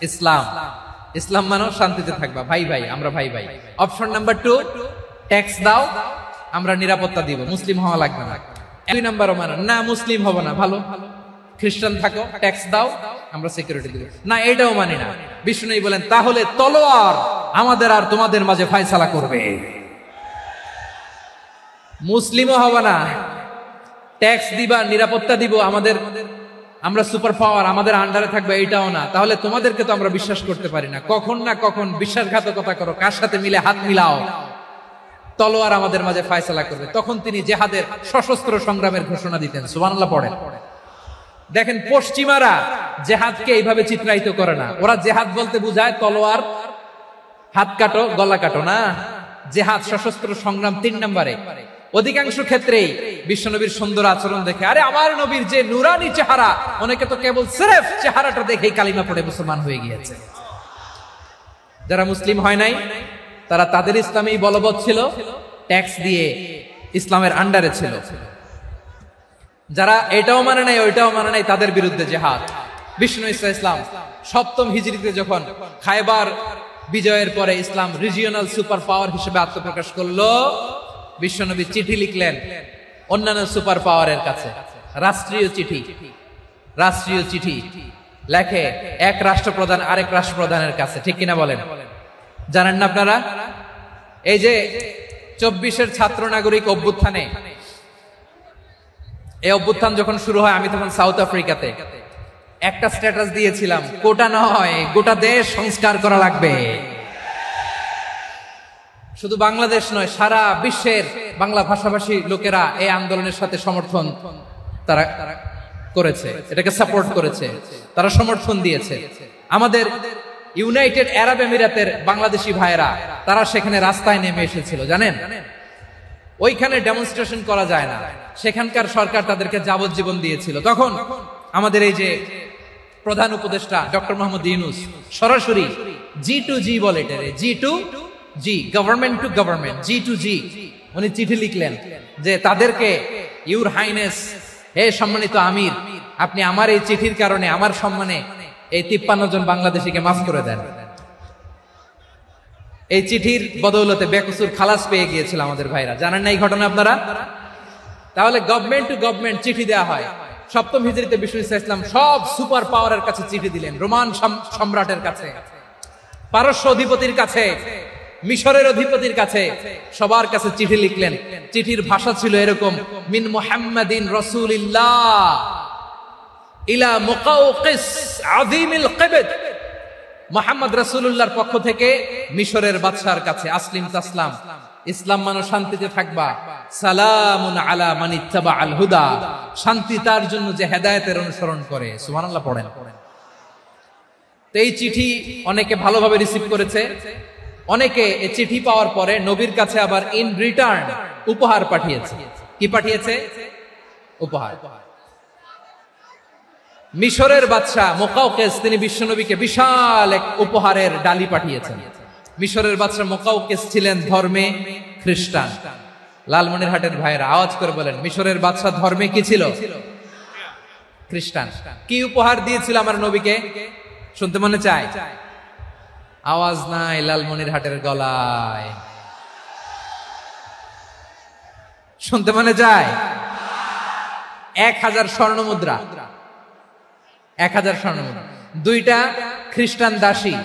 ইসলাম। ইসলাম মানো শান্তিতে থাকবা, ভাই ভাই, আমরা ভাই ভাই। অপশন নাম্বার 2, ট্যাক্স দাও, আমরা নিরাপত্তা দিব, মুসলিম হওয়া লাগবে না। 2 নাম্বারও মানো না, মুসলিম হবো না, ভালো খ্রিস্টান থাকো, ট্যাক্স দাও, আমরা সিকিউরিটি দিব না, এটাও মানি না। বিষ্ণু বলেন তাহলে তলোয়ার আমাদের আর তোমাদের মাঝে ফয়সালা করবে, মুসলিমও হবে না, ট্যাক্স দিবা, নিরাপত্তা দিব, আমাদের আমরা সুপার পাওয়ার, আমাদের আন্ডারে থাকবে, এটাও না। তাহলে তোমাদেরকে তো আমরা বিশ্বাস করতে পারি না, কখন না কখন বিশ্বাসঘাতকতা করো, কার সাথে মিলে হাত মিলাও, তলোয়ার আমাদের মাঝে ফয়সালা করবে। তখন তিনি জেহাদের সশস্ত্র সংগ্রামের ঘোষণা দিতেন। সুবহানাল্লাহ পড়েন। দেখেন পশ্চিমারা জেহাদকে এইভাবে চিত্রায়িত করে না, ওরা জেহাদ বলতে বুঝায় তলোয়ার, হাত কাটো, গলা কাটো না। জেহাদ সশস্ত্র সংগ্রাম 3 নম্বরে। অধিকাংশ ক্ষেত্রেই বিশ্বনবীর সুন্দর আচরণ দেখে, আরে আমার নবীর যে নুরানি চেহারা, অনেকে তো কেবল সিরেফ চেহারাটা দেখেই কালিমা পড়ে মুসলমান হয়ে গিয়েছে। যারা মুসলিম হয় নাই তারা তাদের ইসলামেই বলবৎ ছিল, ট্যাক্স দিয়ে ইসলামের আন্ডারে ছিল। যারা এটাও মানে নাই ওইটাও মানে নাই, তাদের বিরুদ্ধে জেহাদ। বিষ্ণু ইসলাম 7ম হিজরিতে যখন খায়বার বিজয়ের পরে ইসলাম রিজিওনাল সুপার পাওয়ার হিসেবে আত্মপ্রকাশ করলো, বিশ্বনবী চিঠি লিখলেন অন্যান্য সুপার পাওয়ারের কাছে, রাষ্ট্রীয় চিঠি লেখে এক রাষ্ট্রপ্রধান আরেক রাষ্ট্রপ্রধানের কাছে, ঠিক কিনা বলেন? জানেন না আপনারা? এই যে 24-এর ছাত্র নাগরিক অভ্যুত্থানে, এই অভ্যুত্থান যখন শুরু হয়, আমি তখন সাউথ আফ্রিকাতে, একটা স্ট্যাটাস দিয়েছিলাম, কোটা নয় গোটা দেশ সংস্কার করা লাগবে। শুধু বাংলাদেশ নয়, সারা বিশ্বের বাংলা ভাষাভাষী লোকেরা এই আন্দোলনের সাথে সমর্থন তারা করেছে, এটাকে সাপোর্ট করেছে, তারা সমর্থন দিয়েছে। আমাদের ইউনাইটেড আরব আমিরাতের বাংলাদেশি ভাইয়েরা তারা সেখানে রাস্তায় নেমে এসেছিল, জানেন? ওইখানে ডেমনস্ট্রেশন করা যায় না, সেখানকার সরকার তাদেরকে যাবজ্জীবন দিয়েছিল। তখন আমাদের এই যে প্রধান উপদেষ্টা ডক্টর মোহাম্মদ ইউনূস সরাসরি G2G বলে, এটারে G2G, government to government, G2G, উনি চিঠি লিখলেন যে তাদেরকে, ইউর হাইনেস, হে সম্মানিত আমির, আপনি আমার এই চিঠির কারণে আমার সম্মানে এই 53 জন বাংলাদেশিকে মাফ করে দেন। এই চিঠির বদৌলতে বেকসুর খালাস পেয়ে গিয়েছিল আমাদের ভাইরা, জানেন না এই ঘটনা আপনারা? তাহলে গভর্নমেন্ট টু গভর্নমেন্ট চিঠি দেওয়া হয়। 7ম হিজরিতে বিষ্ণু ইসলাম সব সুপার পাওয়ারের কাছে চিঠি দিলেন, রোমান সম্রাটের কাছে, পারস্য অধিপতির কাছে, মিশরের অধিপতির কাছে, সবার কাছে চিঠি লিখলেন। চিঠির ভাষা ছিল এরকম, মিন মুহাম্মাদিন রাসূলিল্লাহ ইলা মুকাওকিস আযীমিল কিবত, মুহাম্মদ রাসূলুল্লাহর পক্ষ থেকে মিশরের বাদশার কাছে, আসলিম তাসলাম, ইসলাম মানো শান্তিতে থাকবা, সালামুন আলা মান ইত্তাবাআল হুদা, শান্তি তার জন্য যে হেদায়েতের অনুসরণ করে। সুবহানাল্লাহ পড়েন। তো এই চিঠি অনেকে ভালোভাবে রিসিভ করেছে, অনেকে এই চিঠি পাওয়ার পরে নবীর কাছে আবার ইন রিটার্ন উপহার পাঠিয়েছে। কি পাঠিয়েছে? উপহার। মিশরের বাদশা মুকাওকিস তিনি বিশ্বনবীকে বিশাল এক উপহারের ডালি পাঠিয়েছেন। মিশরের বাদশা মুকাওকিস ছিলেন ধর্মে খ্রিস্টান। লালমনিরহাটের ভাইয়েরা আওয়াজ করে বলেন, মিশরের বাদশা ধর্মে কি ছিল? খ্রিস্টান। কি উপহার দিয়েছিল আমার নবীকে? শুনতে মনে চায়? আওয়াজ নাই লালমনিরহাটের গলায়, শুনতে মনে যায়? 1000 স্বর্ণমুদ্রা, 1000 স্বর্ণমুদ্রা। 2টা খ্রিস্টান দাসী,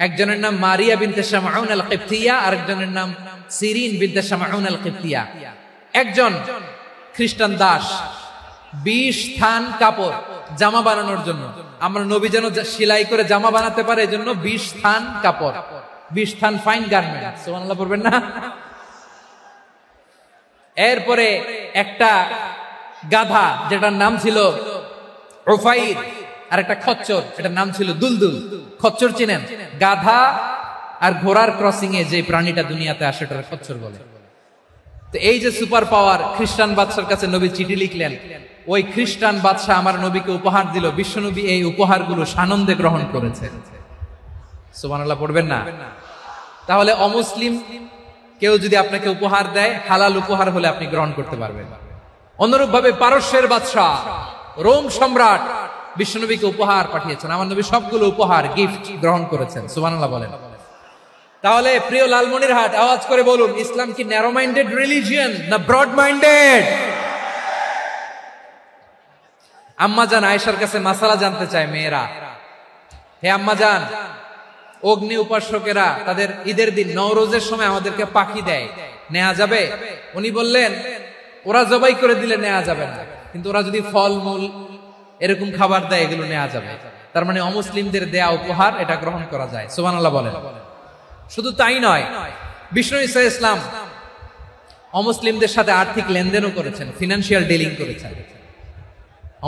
একজনের নাম মারিয়া বিনতে শামউন আল কিবতিয়া, আরেকজনের নাম সিরিন বিনতে শামউন আল কিবতিয়া। একজন খ্রিস্টান দাস 20 থান কাপড় জামা বানানোর জন্য, আমরা নবী যেন সেলাই করে জামা বানাতে পারে এজন্য 20 থান কাপড়, 20 থান ফাইন গার্মেন্ট। সুবহানাল্লাহ পড়বেন না? এরপরে একটা গাধা যেটার নাম ছিল উফাইর, আর একটা খচ্চর এটার নাম ছিল দুলদুল। খচ্চর চিনেন? গাধা আর ঘোড়ার ক্রসিং এ যে প্রাণীটা দুনিয়াতে আসে ওটার খচ্চর বলে। তো এই যে সুপার পাওয়ার খ্রিস্টান বাদশার কাছে নবী চিঠি লিখলেন, ওই খ্রিস্টান বাদশাহ আমার নবীকে উপহার দিল, বিশ্বনবী এই উপহারগুলো সানন্দে গ্রহণ করেছে। সুবহানাল্লাহ পড়বেন না? তাহলে অমুসলিম কেউ যদি আপনাকে উপহার দেয়, হালাল উপহার হলে আপনি গ্রহণ করতে পারবেন। অনুরূপ ভাবে পারস্যের বাদশাহ, রোম সম্রাট বিশ্বনবীকে উপহার পাঠিয়েছেন, আমার নবী সবগুলো উপহার গিফট গ্রহণ করেছেন। সুবহানাল্লাহ বলেন। তাহলে প্রিয় লালমনিরহাট, আওয়াজ করে বলুন, ইসলাম কি ন্যারো মাইন্ডেড রিলিজিয়ন না ব্রড মাইন্ডেড? আম্মাজান আয়েশার কাছে মাসালা জানতে চায় মেয়েরা, হে আম্মাজান, অগ্নি উপাসকেরা তাদের ঈদের দিন নওরোজের সময় আমাদেরকে পাখি দেয়, নেওয়া যাবে? উনি বললেন, ওরা জবাই করে দিলে নেওয়া যাবে না, কিন্তু ওরা যদি ফলমূল এরকম খাবার দেয় এগুলো নেওয়া যাবে। তার মানে অমুসলিমদের দেয়া উপহার এটা গ্রহণ করা যায়। সুবহানাল্লাহ বলেন। শুধু তাই নয়, বিষ্ণু ঈসা ইসলাম অমুসলিমদের সাথে আর্থিক লেনদেনও করেছেন, ফিনান্সিয়াল ডিলিং করেছেন।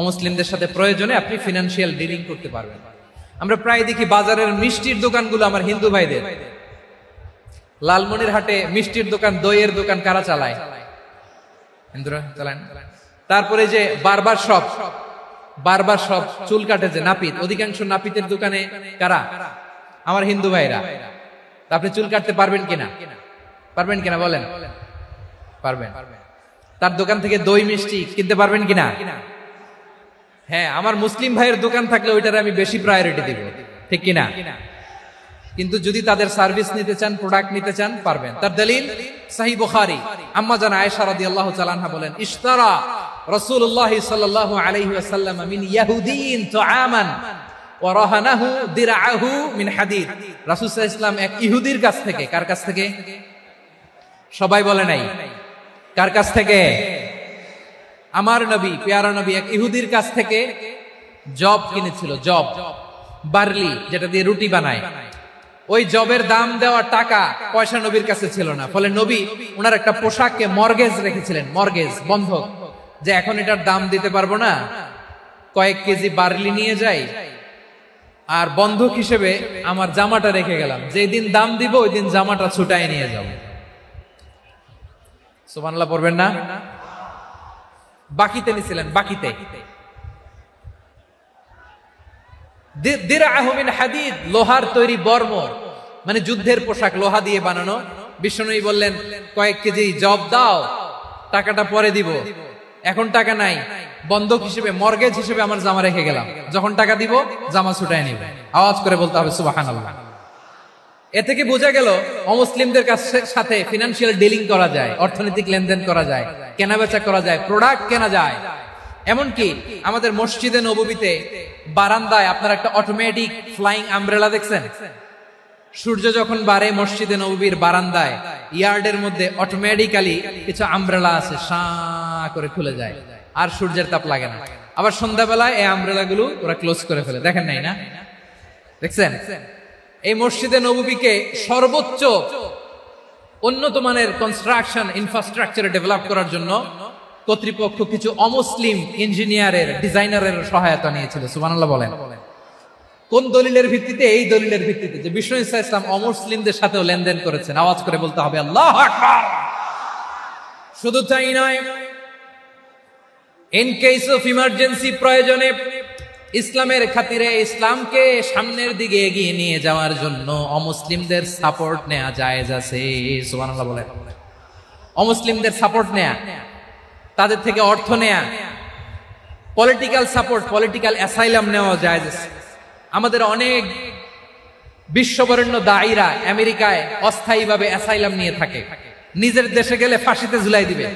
অমুসলিমদের সাথে প্রয়োজনে আপনি ফিনান্সিয়াল ডিলিং করতে পারবেন। আমরা প্রায় দেখি বাজারের মিষ্টির দোকানগুলো আমার হিন্দু ভাইদের। লালমনিরহাটে মিষ্টির দোকান, দইয়ের দোকান কারা চালায়? হিন্দুরা চালায়। তারপরে যে বারবার শপ, চুল কাটে যে নাপিত, অধিকাংশ নাপিতের দোকানে কারা? আমার হিন্দু ভাইরা। আপনি চুল কাটতে পারবেন কিনা? পারবেন কিনা বলেন? পারবেন। তার দোকান থেকে দই মিষ্টি কিনতে পারবেন কিনা? হ্যাঁ, আমার মুসলিম ভাইয়ের দোকান থাকলে ওইটারে আমি বেশি প্রায়োরিটি দিব, ঠিক কিনা? কিন্তু যদি তাদের সার্ভিস নিতে চান, প্রোডাক্ট নিতে চান, পারবেন। তার দলিল সহিহ বুখারী, আম্মা জান আয়েশা রাদিয়াল্লাহু তাআলা আনহা বলেন, ইশতারা রাসূলুল্লাহ সাল্লাল্লাহু আলাইহি ওয়াসাল্লাম মিন ইয়াহুদিয়িন তুআমান ওয়া রাহানাহু দিরআহু মিন হাদিদ। রাসূল সাল্লাল্লাহু আলাইহি ওয়াসাল্লাম এক ইহুদির কাছ থেকে, কার কাছ থেকে? সবাই বলে নাই। কার কাছ থেকে? আমার নবী, পেয়ারা নবী এক ইহুদির কাছ থেকে জব কিনেছিল। জব, বার্লি, যেটা দিয়ে রুটি বানায়। ওই জবের দাম দেওয়া টাকা পয়সা নবীর কাছে ছিল না। ফলে নবী ওনার একটা পোশাককে মর্গেজ রেখেছিলেন, মর্গেজ, বন্ধক, যে এখন এটার দাম দিতে পারবো না, কয়েক কেজি বার্লি নিয়ে যাই আর বন্ধক হিসেবে আমার জামাটা রেখে গেলাম, যেদিন দাম দিব ওই দিন জামাটা ছুটায় নিয়ে যাব। সুবহানাল্লাহ পড়বেন না? বাকিতে নিছিলেন, বাকিতে। দিরআহু মিন হাদিদ, লোহার তৈরি বর্ম, মানে যুদ্ধের পোশাক, লোহা দিয়ে বানানো। বিষ্ণুনবী বললেন, কয়েক কেজি জব দাও, টাকাটা পরে দিব, এখন টাকা নাই, বন্ধক হিসেবে, মর্গেজ হিসেবে আমার জামা রেখে গেলাম, যখন টাকা দিব জামা ছুটায় নিব। আওয়াজ করে বলতে হবে সুবহানাল্লাহ। এ থেকে বোঝা গেল অমুসলিমদের সাথে ফিনান্সিয়াল ডিলিং করা যায়, অর্থনৈতিক লেনদেন করা যায়, কেনাবেচা করা যায়, প্রোডাক্ট কেনা যায়। এমনকি আমাদের মসজিদে নববীতে বারান্দায় আপনারা একটা অটোমেটিক ফ্লাইং আমব্রেলা দেখছেন? সূর্য যখন বাড়ে মসজিদে নববীর বারান্দায় ইয়ার্ডের মধ্যে অটোমেটিক্যালি কিছু আমব্রেলা আছে, সাঁ করে খুলে যায়, আর সূর্যের তাপ লাগে না। আবার সন্ধ্যাবেলায় এই আমব্রেলা গুলো ওরা ক্লোজ করে ফেলে। দেখেন নাই না? দেখছেন? এই মসজিদে নববীকে সর্বোচ্চ উন্নত মানের কনস্ট্রাকশন ইনফ্রাস্ট্রাকচারে ডেভেলপ করার জন্য কর্তৃপক্ষ কিছু অমুসলিম ইঞ্জিনিয়ারের, ডিজাইনারের সহায়তা নিয়েছিল। সুবহানাল্লাহ বলেন। কোন দলিলের ভিত্তিতে? এই দলিলের ভিত্তিতে যে বিষ্ণু ঈসা ইসলাম অমুসলিমদের সাথেও লেনদেন করেছেন। আওয়াজ করে বলতে হবে আল্লাহু আকবার। শুধু তাই নয়, ইন কেস অফ ইমার্জেন্সি, প্রয়োজনে ইসলামের খাতিরে, ইসলামকে সামনের দিকে এগিয়ে নিয়ে যাওয়ার জন্য অমুসলিমদের সাপোর্ট নেওয়া জায়েজ আছে। সুবহানাল্লাহ বলেন। অমুসলিমদের সাপোর্ট নেয়া, তাদের থেকে অর্থ নেয়া, পলিটিক্যাল সাপোর্ট, পলিটিক্যাল অ্যাসাইলাম নেওয়া জায়েজ আছে। আমাদের অনেক বিশ্ববরেণ্য দায়ীরা আমেরিকায় অস্থায়ীভাবে অ্যাসাইলাম নিয়ে থাকে, নিজের দেশে গেলে ফাঁসিতে ঝুলাই দিবে।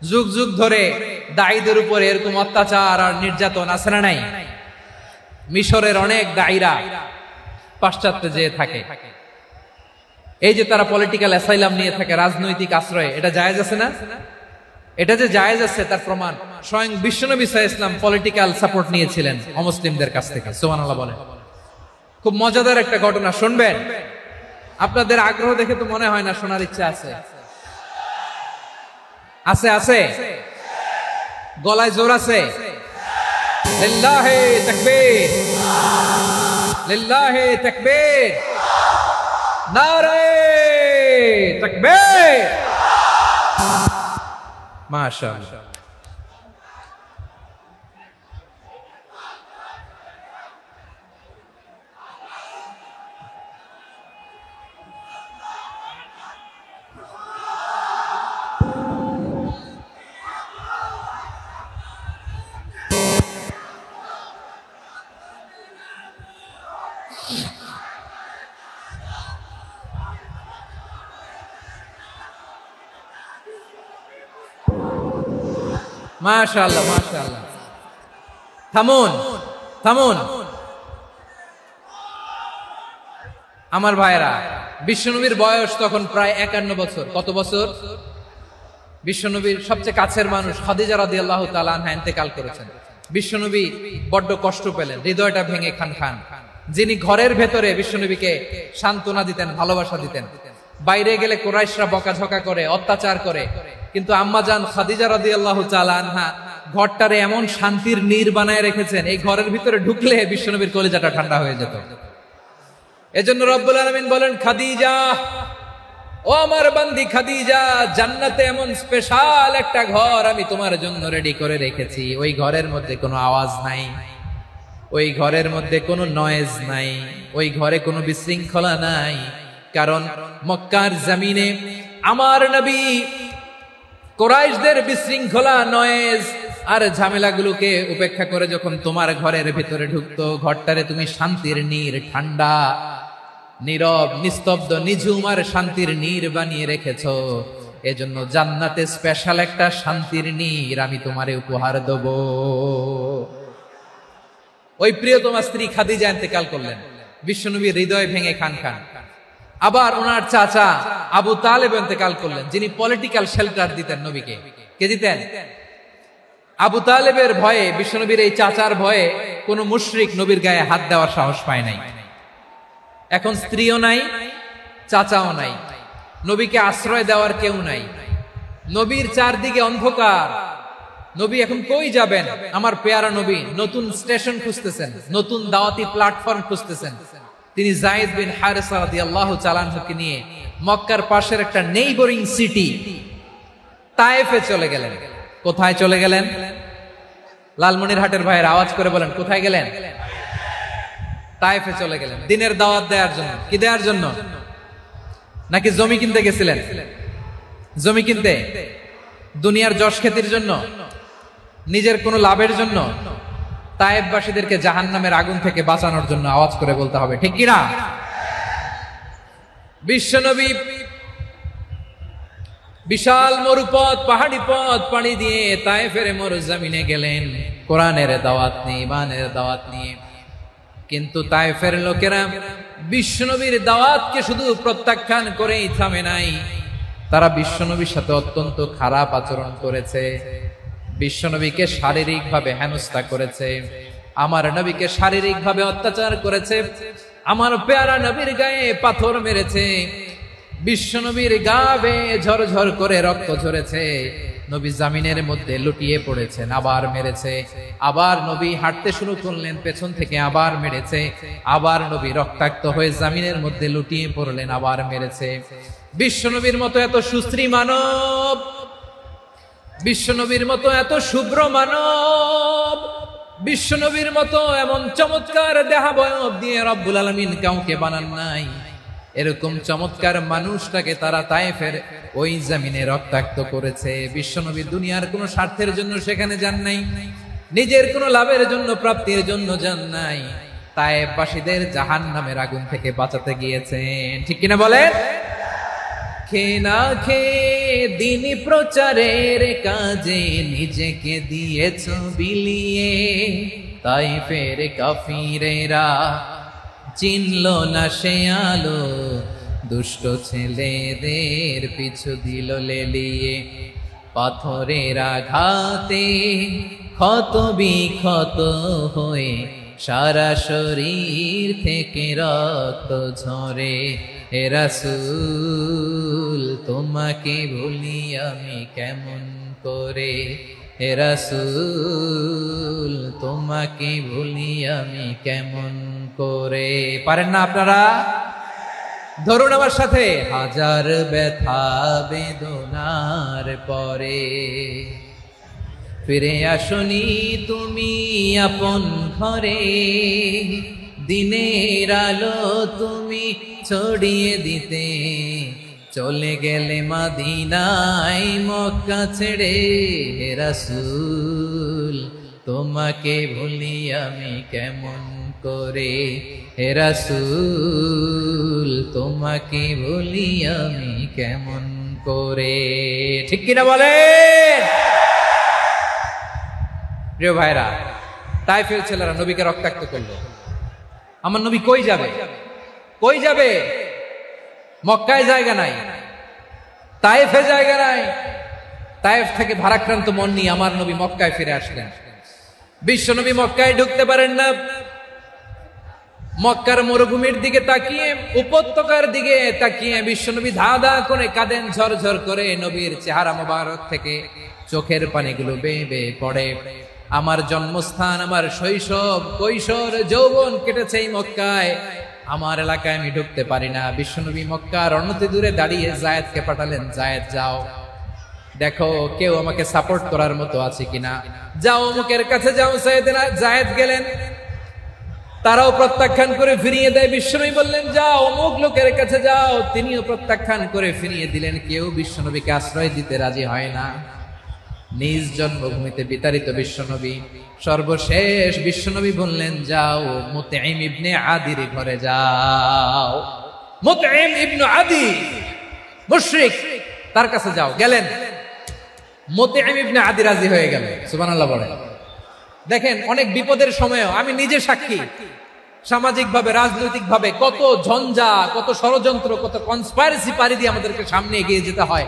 যুগ যুগ ধরে দায়ীদের উপর এরকম অত্যাচার আর নির্যাতন আছে না নাই? মিশরের অনেক দায়ীরা পাশ্চাত্যে যেয়ে থাকে। এই যে তারা পলিটিক্যাল অ্যাসাইলাম নিয়ে থাকে, রাজনৈতিক আশ্রয়, এটা জায়েজ আছে না? এটা যে জায়েজ আছে তার প্রমাণ স্বয়ং বিশ্বনবী সাল্লাল্লাহু আলাইহি ওয়াসাল্লাম পলিটিক্যাল সাপোর্ট নিয়েছিলেন অমুসলিমদের কাছ থেকে। সুবহানাল্লাহ বলেন। খুব মজাদার একটা ঘটনা শুনবেন। আপনাদের আগ্রহ দেখে তো মনে হয় না শোনার ইচ্ছা আছে। আছে আছে, গলায় জোর আছে। লিল্লাহি তাকবীর, লিল্লাহি তাকবীর, নারে তাকবীর। মাশাআল্লাহ। মাশাআল্লাহ মাশাআল্লাহ। থামুন থামুন আমার ভাইরা, বিশ্বনবীর বয়স তখন প্রায় 51 বছর। কত বছর? বিশ্বনবীর সবচেয়ে কাছের মানুষ খাদিজা রাদিয়াল্লাহু তাআলা আনহা ইন্তেকাল করেছেন। বিশ্বনবী বড্ড কষ্ট পেলেন, হৃদয়টা ভেঙে খান খান। যিনি ঘরের ভেতরে বিশ্বনবীকে সান্ত্বনা দিতেন, ভালোবাসা দিতেন, বাইরে গেলে কুরাইশরা বকাঝকা করে, অত্যাচার করে, কিন্তু আম্মাজান খাদিজা রাদিয়াল্লাহু তাআলা আনহা ঘরটারে এমন শান্তির নীড় বানায় রেখেছেন, এই ঘরের ভিতরে ঢুকলে বিশ্বনবীর কলিজাটা ঠান্ডা হয়ে যেত। এজন্য রব্বুল আলামিন বলেন, খাদিজা, ও আমার বান্দি খাদিজা, জান্নাতে এমন স্পেশাল একটা ঘর আমি তোমার জন্য রেডি করে রেখেছি। ওই ঘরের মধ্যে কোনো আওয়াজ নাই, ওই ঘরের মধ্যে কোনো নয়েজ নাই, ওই ঘরে কোনো বিশৃঙ্খলা নাই। কারণ মক্কার জমিনে আমার নবী কুরাইশদের বিশৃঙ্খলা, নয়েজ আর ঝামেলাগুলোকে উপেক্ষা করে যখন তোমার ঘরের ভিতরে ঢুকতো, ঘরটারে তুমি শান্তির নীড়, ঠান্ডা, নীরব, নিস্তব্ধ, নিঝুম আর শান্তির নীড় বানিয়ে রেখেছো। এজন্য জান্নাতে স্পেশাল একটা শান্তির নীড় আমি তোমারে উপহার দেব। ওই প্রিয়তমা স্ত্রী খাদিজা ইন্তেকাল করলেন, বিশ্বনবীর হৃদয় ভেঙে খান খান। আবার ওনার চাচা আবু তালেব ইন্তেকাল করলেন, যিনি পলিটিক্যাল শেল্টার দিতেন নবীকে। কে দিতেন? আবু তালেবের ভয়ে, বিশ্বনবীর এই চাচার ভয়ে কোন মুশরিক নবীর গায়ে হাত দেওয়ার সাহস পায় নাই। এখন স্ত্রীও নাই, চাচাও নাই, নবীকে আশ্রয় দেওয়ার কেউ নাই। নবীর চারদিকে অন্ধকার, নবী এখন কই যাবেন? আমার পেয়ারা নবী নতুন স্টেশন খুঁজতেছেন, নতুন দাওয়াতি প্ল্যাটফর্ম খুঁজতেছেন। তিনি যায়েদ বিন হারেসা রাদিয়াল্লাহু তাআলা আনহুকে নিয়ে মক্কার পাশের একটা নেইবরিং সিটি তায়েফে চলে গেলেন। কোথায় চলে গেলেন? লালমনিরহাটের ভাইয়ের আওয়াজ করে বলেন, কোথায় গেলেন? তায়েফে চলে গেলেন দিনের দাওয়াত দেওয়ার জন্য। কি দেওয়ার জন্য? নাকি জমি কিনতে গেছিলেন? জমি কিনতে, দুনিয়ার যশ খ্যাতির জন্য, নিজের কোনো লাভের জন্য? তায়েফবাসীদেরকে জাহান্নামের আগুন থেকে বাঁচানোর জন্য। আওয়াজ করে বলতে হবে, ঠিক কিনা? বিশ্বনবী বিশাল মরুপথ, পাহাড়ি পথ পাড়ি দিয়ে তায়েফের মরুজমিনে গেলেন কোরআনের দাওয়াত নিয়ে, ইমানের দাওয়াত নিয়ে। কিন্তু তায়েফের লোকেরা বিশ্বনবীর দাওয়াতকে শুধু প্রত্যাখ্যান করেই থামে নাই, তারা বিশ্বনবীর সাথে অত্যন্ত খারাপ আচরণ করেছে। বিশ্বনবীকে শারীরিকভাবে হেনস্থা করেছে, আমার নবীকে শারীরিকভাবে অত্যাচার করেছে, আমার পেয়ারা নবীর গায়ে পাথর মেরেছে, বিশ্বনবীর গা বেয়ে ঝরঝর করে রক্ত ঝরেছে, নবী জামিনের মধ্যে লুটিয়ে পড়েছেন, আবার মেরেছে, আবার নবী হাঁটতে শুরু করলেন, পেছন থেকে আবার মেরেছে, আবার নবী রক্তাক্ত হয়ে জামিনের মধ্যে লুটিয়ে পড়লেন, আবার মেরেছে। বিশ্বনবীর মতো এত সুশ্রী মানব, বিশ্বনবীর মতো এত শুভ্র মানব, বিশ্বনবীর মতো এমন চমৎকার দেহাবয়ব দিয়ে রব্বুল আলামিন কাউকে বানান নাই। এরকম চমৎকার মানুষটাকে তারা তায়েফের ওই জমিনে রক্তাক্ত করেছে। বিশ্বনবী দুনিয়ার কোনো স্বার্থের জন্য সেখানে যান নাই, নিজের কোনো লাভের জন্য, প্রাপ্তির জন্য যান নাই, তায়েফবাসীদের জাহান্নামের আগুন থেকে বাঁচাতে গিয়েছেন। ঠিক কিনা বলেন? খেয়ে না খেয়ে দিন প্রচারের কাজে নিজেকে দিয়েছ বিলিয়ে, তায়েফের কাফিরেরা চিনল না সে আলো, দুষ্ট ছেলেদের পিছু দিল লেলিয়ে, পাথরের আঘাতে ক্ষত বিক্ষত হয়ে সারা শরীর থেকে রক্ত ঝরে। হে রাসূল তোমাকে ভুলি আমি কেমন করে, হে রাসূল তোমাকে ভুলি আমি কেমন করে। পারেন না আপনারা? ধরুন আমার সাথে, হাজার ব্যথা বেদনার পরে ফিরে আসনি তুমি আপন ঘরে, দিনের আলো তুমি ছড়িয়ে দিতে চলে গেলে মদিনায় মক্কা ছেড়ে। হে রাসূল তোমাকে ভুলি আমি কেমন করে, হে রাসূল তোমাকে ভুলি আমি কেমন করে। ঠিক কিনা বলেন? প্রিয় ভাইরা, তায়েফের ছেলেরা নবীকে রক্তাক্ত করলো। আমার নবী কই যাবে? কই যাবে? মক্কায় জায়গা নাই, তায়েফে জায়গা নাই। তায়েফ থেকে ভারাক্রান্ত মন নিয়ে আমার নবী মক্কায় ফিরে আসলেন। বিশ্ব নবী মক্কায় ঢুকতে পারেন না। মক্কার মরুভূমির দিকে তাকিয়ে, উপত্যকার দিকে তাকিয়ে বিশ্বনবী ধা ধা করে কাঁদেন, ঝরঝর করে। নবীর চেহারা মোবারক থেকে চোখের পানিগুলো বেয়ে বেয়ে পড়ে। আমার জন্মস্থান, আমার শৈশব, কৈশোর, যৌবন কেটেছে এই মক্কায়। আমার এলাকায় আমি ঢুকতে পারি না। বিশ্বনবী মক্কার অনতি দূরে দাঁড়িয়ে জায়েদকে পাঠালেন, জায়েদ যাও দেখো কেউ আমাকে সাপোর্ট করার মতো আছে কিনা, যাও অমুকের কাছে যাও। জায়েদ গেলেন, তারাও প্রত্যাখ্যান করে ফিরিয়ে দেয়। বিশ্বনবী বললেন যাও অমুক লোকের কাছে যাও, তিনিও প্রত্যাখ্যান করে ফিরিয়ে দিলেন। কেউ বিশ্বনবীকে আশ্রয় দিতে রাজি হয় না। নিজ জন্মভূমিতে বিতাড়িত বিশ্বনবী, সর্বশেষ বিশ্বনবী বললেন যাও মুতঈম ইবনে আদির ঘরে যাও। মুতঈম ইবনে আদি মুশরিক, তার কাছে যাও। গেলেন, মুতঈম ইবনে আদি রাজি হয়ে গেল। সুবহানাল্লাহ বলেন। দেখেন, অনেক বিপদের সময়ও আমি নিজে সাক্ষী, সামাজিক ভাবে, রাজনৈতিক ভাবে কত ঝঞ্ঝা, কত ষড়যন্ত্র, কত কনস্পাইরেসি পারি দিয়ে আমাদেরকে সামনে এগিয়ে যেতে হয়।